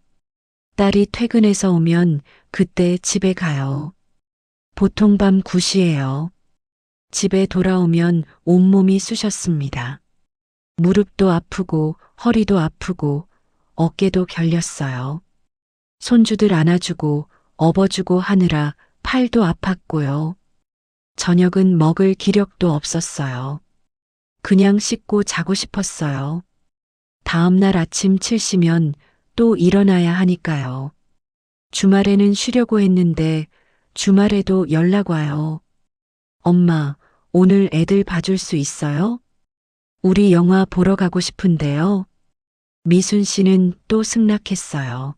딸이 퇴근해서 오면 그때 집에 가요. 보통 밤 9시예요. 집에 돌아오면 온몸이 쑤셨습니다. 무릎도 아프고 허리도 아프고 어깨도 결렸어요. 손주들 안아주고 업어주고 하느라 팔도 아팠고요. 저녁은 먹을 기력도 없었어요. 그냥 씻고 자고 싶었어요. 다음날 아침 7시면 또 일어나야 하니까요. 주말에는 쉬려고 했는데 주말에도 연락 와요. 엄마, 오늘 애들 봐줄 수 있어요? 우리 영화 보러 가고 싶은데요. 미순 씨는 또 승낙했어요.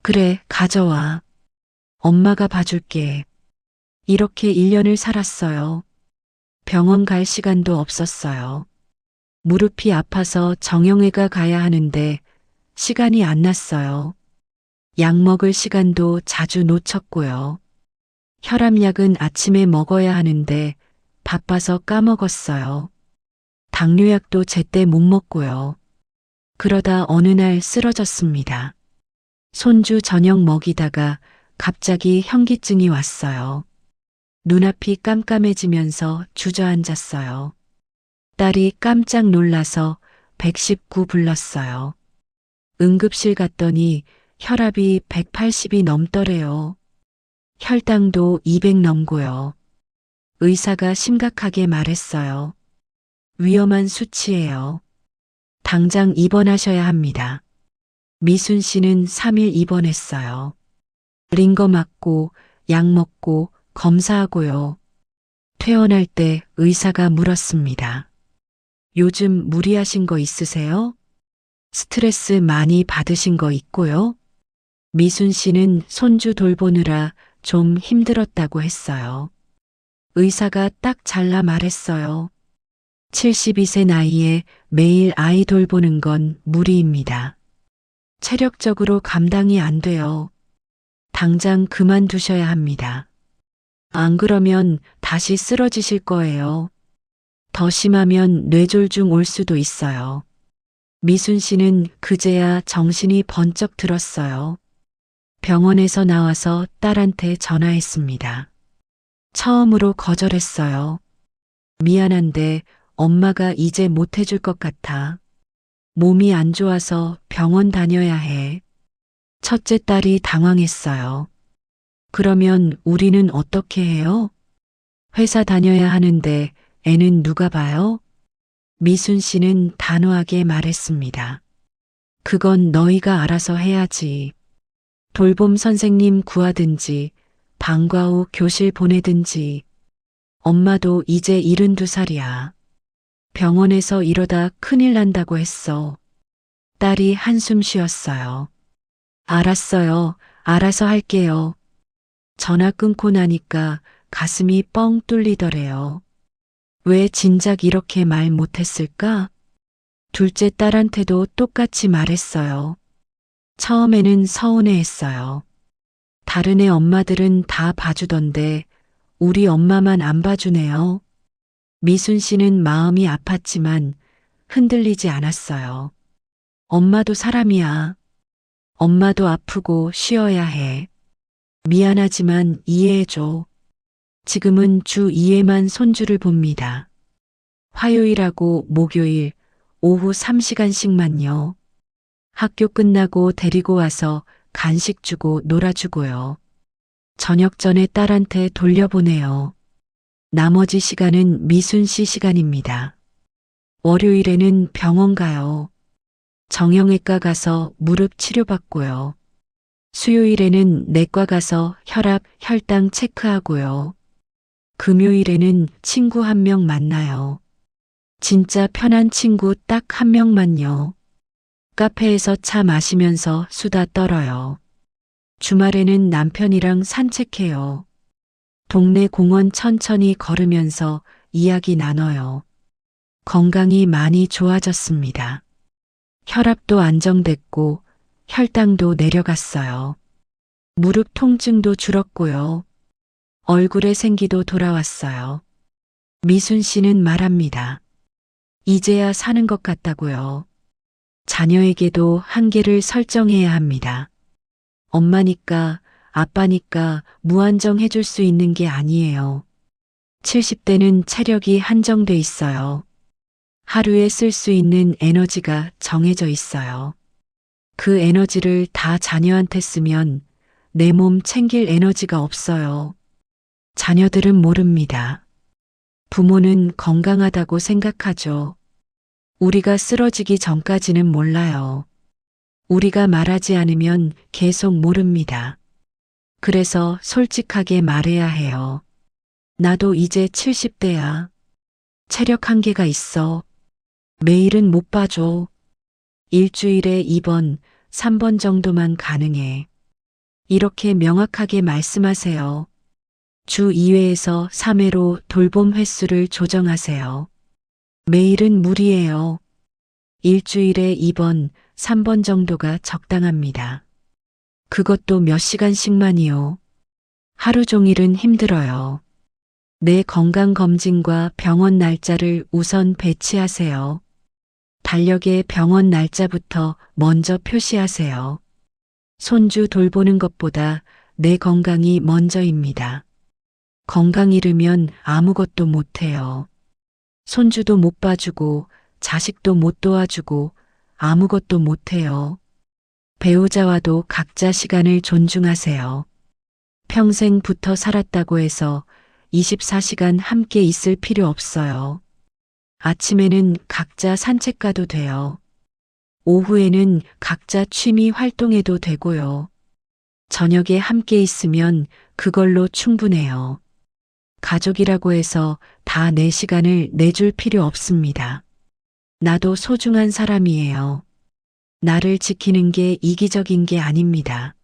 그래, 가져와. 엄마가 봐줄게. 이렇게 1년을 살았어요. 병원 갈 시간도 없었어요. 무릎이 아파서 정형외과 가야 하는데 시간이 안 났어요. 약 먹을 시간도 자주 놓쳤고요. 혈압약은 아침에 먹어야 하는데 바빠서 까먹었어요. 당뇨약도 제때 못 먹고요. 그러다 어느 날 쓰러졌습니다. 손주 저녁 먹이다가 갑자기 현기증이 왔어요. 눈앞이 깜깜해지면서 주저앉았어요. 딸이 깜짝 놀라서 119 불렀어요. 응급실 갔더니 혈압이 180이 넘더래요. 혈당도 200 넘고요. 의사가 심각하게 말했어요. 위험한 수치예요. 당장 입원하셔야 합니다. 미순 씨는 3일 입원했어요. 링거 맞고 약 먹고 검사하고요. 퇴원할 때 의사가 물었습니다. 요즘 무리하신 거 있으세요? 스트레스 많이 받으신 거 있고요. 미순 씨는 손주 돌보느라 좀 힘들었다고 했어요. 의사가 딱 잘라 말했어요. 72세 나이에 매일 아이 돌보는 건 무리입니다. 체력적으로 감당이 안 돼요. 당장 그만두셔야 합니다. 안 그러면 다시 쓰러지실 거예요. 더 심하면 뇌졸중 올 수도 있어요. 미순 씨는 그제야 정신이 번쩍 들었어요. 병원에서 나와서 딸한테 전화했습니다. 처음으로 거절했어요. 미안한데 엄마가 이제 못 해줄 것 같아. 몸이 안 좋아서 병원 다녀야 해. 첫째 딸이 당황했어요. 그러면 우리는 어떻게 해요? 회사 다녀야 하는데 애는 누가 봐요? 미순 씨는 단호하게 말했습니다. 그건 너희가 알아서 해야지. 돌봄 선생님 구하든지 방과 후 교실 보내든지. 엄마도 이제 72살이야. 병원에서 이러다 큰일 난다고 했어. 딸이 한숨 쉬었어요. 알았어요. 알아서 할게요. 전화 끊고 나니까 가슴이 뻥 뚫리더래요. 왜 진작 이렇게 말 못했을까? 둘째 딸한테도 똑같이 말했어요. 처음에는 서운해했어요. 다른 애 엄마들은 다 봐주던데 우리 엄마만 안 봐주네요. 미순 씨는 마음이 아팠지만 흔들리지 않았어요. 엄마도 사람이야. 엄마도 아프고 쉬어야 해. 미안하지만 이해해줘. 지금은 주 2회만 손주를 봅니다. 화요일하고 목요일 오후 3시간씩만요. 학교 끝나고 데리고 와서 간식 주고 놀아주고요. 저녁 전에 딸한테 돌려보내요. 나머지 시간은 미순 씨 시간입니다. 월요일에는 병원 가요. 정형외과 가서 무릎 치료받고요. 수요일에는 내과 가서 혈압, 혈당 체크하고요. 금요일에는 친구 한 명 만나요. 진짜 편한 친구 딱 한 명만요. 카페에서 차 마시면서 수다 떨어요. 주말에는 남편이랑 산책해요. 동네 공원 천천히 걸으면서 이야기 나눠요. 건강이 많이 좋아졌습니다. 혈압도 안정됐고 혈당도 내려갔어요. 무릎 통증도 줄었고요. 얼굴에 생기도 돌아왔어요. 미순 씨는 말합니다. 이제야 사는 것 같다고요. 자녀에게도 한계를 설정해야 합니다. 엄마니까, 아빠니까 무한정 해줄 수 있는 게 아니에요. 70대는 체력이 한정돼 있어요. 하루에 쓸 수 있는 에너지가 정해져 있어요. 그 에너지를 다 자녀한테 쓰면 내 몸 챙길 에너지가 없어요. 자녀들은 모릅니다. 부모는 건강하다고 생각하죠. 우리가 쓰러지기 전까지는 몰라요. 우리가 말하지 않으면 계속 모릅니다. 그래서 솔직하게 말해야 해요. 나도 이제 70대야. 체력 한계가 있어. 매일은 못 봐줘. 일주일에 2번, 3번 정도만 가능해. 이렇게 명확하게 말씀하세요. 주 2회에서 3회로 돌봄 횟수를 조정하세요. 매일은 무리예요. 일주일에 2번, 3번 정도가 적당합니다. 그것도 몇 시간씩만이요. 하루 종일은 힘들어요. 내 건강검진과 병원 날짜를 우선 배치하세요. 달력에 병원 날짜부터 먼저 표시하세요. 손주 돌보는 것보다 내 건강이 먼저입니다. 건강 잃으면 아무것도 못해요. 손주도 못 봐주고 자식도 못 도와주고 아무것도 못해요. 배우자와도 각자 시간을 존중하세요. 평생 붙어 살았다고 해서 24시간 함께 있을 필요 없어요. 아침에는 각자 산책 가도 돼요. 오후에는 각자 취미 활동해도 되고요. 저녁에 함께 있으면 그걸로 충분해요. 가족이라고 해서 다 내 시간을 내줄 필요 없습니다. 나도 소중한 사람이에요. 나를 지키는 게 이기적인 게 아닙니다.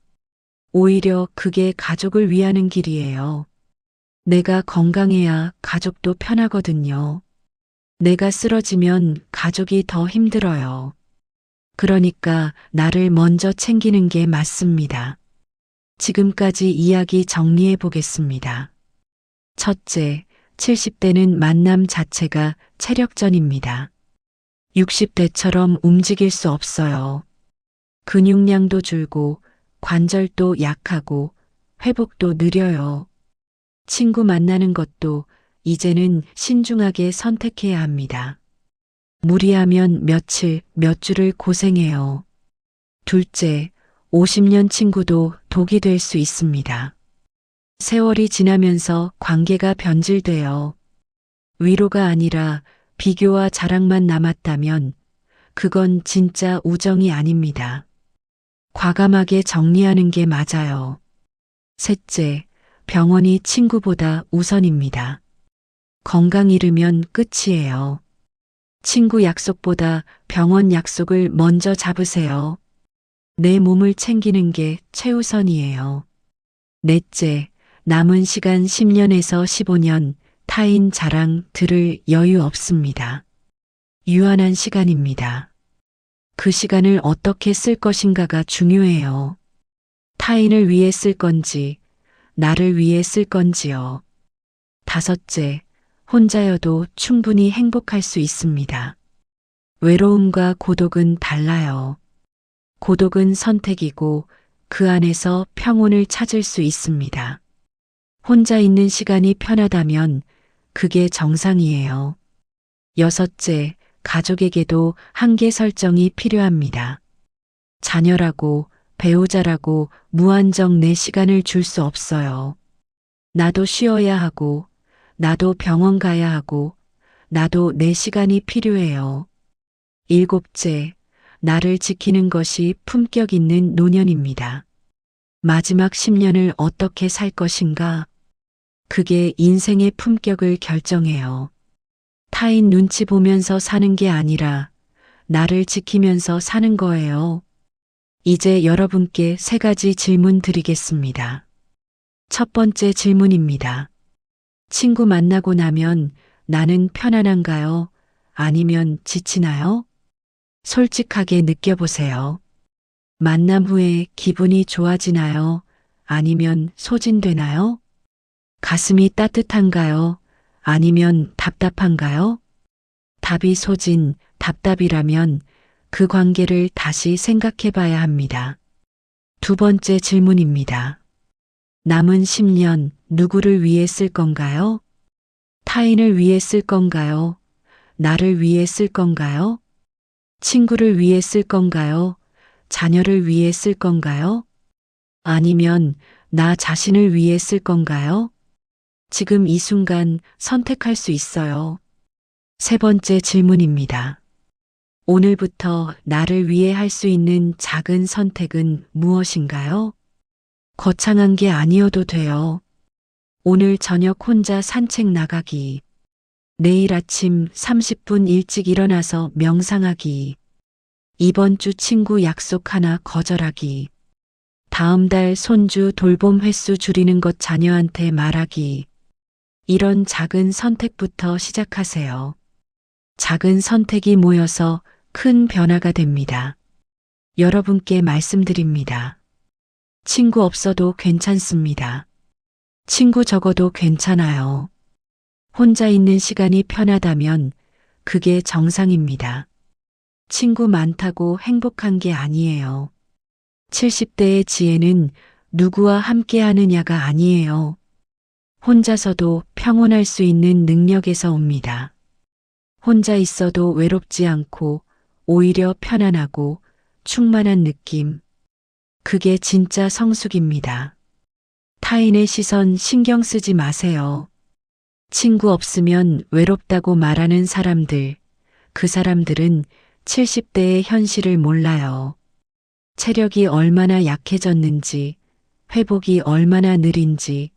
오히려 그게 가족을 위하는 길이에요. 내가 건강해야 가족도 편하거든요. 내가 쓰러지면 가족이 더 힘들어요. 그러니까 나를 먼저 챙기는 게 맞습니다. 지금까지 이야기 정리해 보겠습니다. 첫째, 70대는 만남 자체가 체력전입니다. 60대처럼 움직일 수 없어요. 근육량도 줄고 관절도 약하고 회복도 느려요. 친구 만나는 것도 이제는 신중하게 선택해야 합니다. 무리하면 며칠, 몇 주를 고생해요. 둘째, 50년 친구도 독이 될 수 있습니다. 세월이 지나면서 관계가 변질돼요. 위로가 아니라 비교와 자랑만 남았다면 그건 진짜 우정이 아닙니다. 과감하게 정리하는 게 맞아요. 셋째, 병원이 친구보다 우선입니다. 건강 잃으면 끝이에요. 친구 약속보다 병원 약속을 먼저 잡으세요. 내 몸을 챙기는 게 최우선이에요. 넷째, 남은 시간 10년에서 15년 타인 자랑 들을 여유 없습니다. 유한한 시간입니다. 그 시간을 어떻게 쓸 것인가가 중요해요. 타인을 위해 쓸 건지, 나를 위해 쓸 건지요. 다섯째, 혼자여도 충분히 행복할 수 있습니다. 외로움과 고독은 달라요. 고독은 선택이고 그 안에서 평온을 찾을 수 있습니다. 혼자 있는 시간이 편하다면 그게 정상이에요. 여섯째, 가족에게도 한계 설정이 필요합니다. 자녀라고 배우자라고 무한정 내 시간을 줄 수 없어요. 나도 쉬어야 하고, 나도 병원 가야 하고, 나도 내 시간이 필요해요. 일곱째, 나를 지키는 것이 품격 있는 노년입니다. 마지막 10년을 어떻게 살 것인가? 그게 인생의 품격을 결정해요. 타인 눈치 보면서 사는 게 아니라 나를 지키면서 사는 거예요. 이제 여러분께 3가지 질문 드리겠습니다. 첫 번째 질문입니다. 친구 만나고 나면 나는 편안한가요? 아니면 지치나요? 솔직하게 느껴보세요. 만남 후에 기분이 좋아지나요? 아니면 소진되나요? 가슴이 따뜻한가요? 아니면 답답한가요? 답이 소진, 답답이라면 그 관계를 다시 생각해 봐야 합니다. 두 번째 질문입니다. 남은 10년 누구를 위해 쓸 건가요? 타인을 위해 쓸 건가요? 나를 위해 쓸 건가요? 친구를 위해 쓸 건가요? 자녀를 위해 쓸 건가요? 아니면 나 자신을 위해 쓸 건가요? 지금 이 순간 선택할 수 있어요. 세 번째 질문입니다. 오늘부터 나를 위해 할 수 있는 작은 선택은 무엇인가요? 거창한 게 아니어도 돼요. 오늘 저녁 혼자 산책 나가기. 내일 아침 30분 일찍 일어나서 명상하기. 이번 주 친구 약속 하나 거절하기. 다음 달 손주 돌봄 횟수 줄이는 것 자녀한테 말하기. 이런 작은 선택부터 시작하세요. 작은 선택이 모여서 큰 변화가 됩니다. 여러분께 말씀드립니다. 친구 없어도 괜찮습니다. 친구 적어도 괜찮아요. 혼자 있는 시간이 편하다면 그게 정상입니다. 친구 많다고 행복한 게 아니에요. 70대의 지혜는 누구와 함께 하느냐가 아니에요. 혼자서도 평온할 수 있는 능력에서 옵니다. 혼자 있어도 외롭지 않고 오히려 편안하고 충만한 느낌. 그게 진짜 성숙입니다. 타인의 시선 신경 쓰지 마세요. 친구 없으면 외롭다고 말하는 사람들, 그 사람들은 70대의 현실을 몰라요. 체력이 얼마나 약해졌는지, 회복이 얼마나 느린지,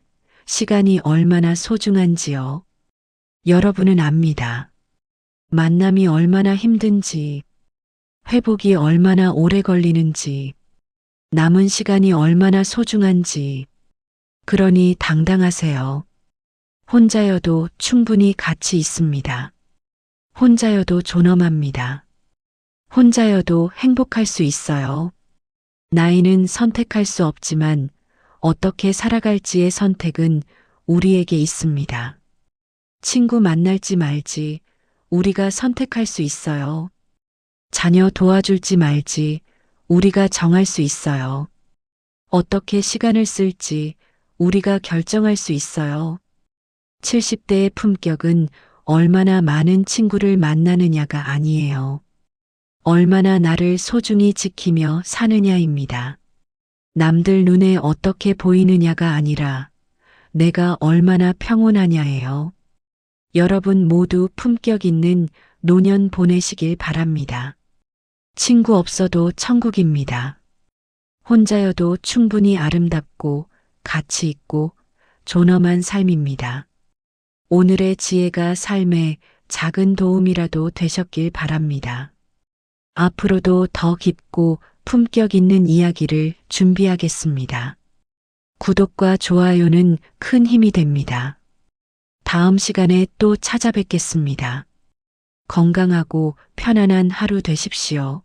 시간이 얼마나 소중한지요. 여러분은 압니다. 만남이 얼마나 힘든지, 회복이 얼마나 오래 걸리는지, 남은 시간이 얼마나 소중한지, 그러니 당당하세요. 혼자여도 충분히 가치 있습니다. 혼자여도 존엄합니다. 혼자여도 행복할 수 있어요. 나이는 선택할 수 없지만 어떻게 살아갈지의 선택은 우리에게 있습니다. 친구 만날지 말지 우리가 선택할 수 있어요. 자녀 도와줄지 말지 우리가 정할 수 있어요. 어떻게 시간을 쓸지 우리가 결정할 수 있어요. 70대의 품격은 얼마나 많은 친구를 만나느냐가 아니에요. 얼마나 나를 소중히 지키며 사느냐입니다. 남들 눈에 어떻게 보이느냐가 아니라 내가 얼마나 평온하냐예요. 여러분 모두 품격 있는 노년 보내시길 바랍니다. 친구 없어도 천국입니다. 혼자여도 충분히 아름답고 가치 있고 존엄한 삶입니다. 오늘의 지혜가 삶에 작은 도움이라도 되셨길 바랍니다. 앞으로도 더 깊고 품격 있는 이야기를 준비하겠습니다. 구독과 좋아요는 큰 힘이 됩니다. 다음 시간에 또 찾아뵙겠습니다. 건강하고 편안한 하루 되십시오.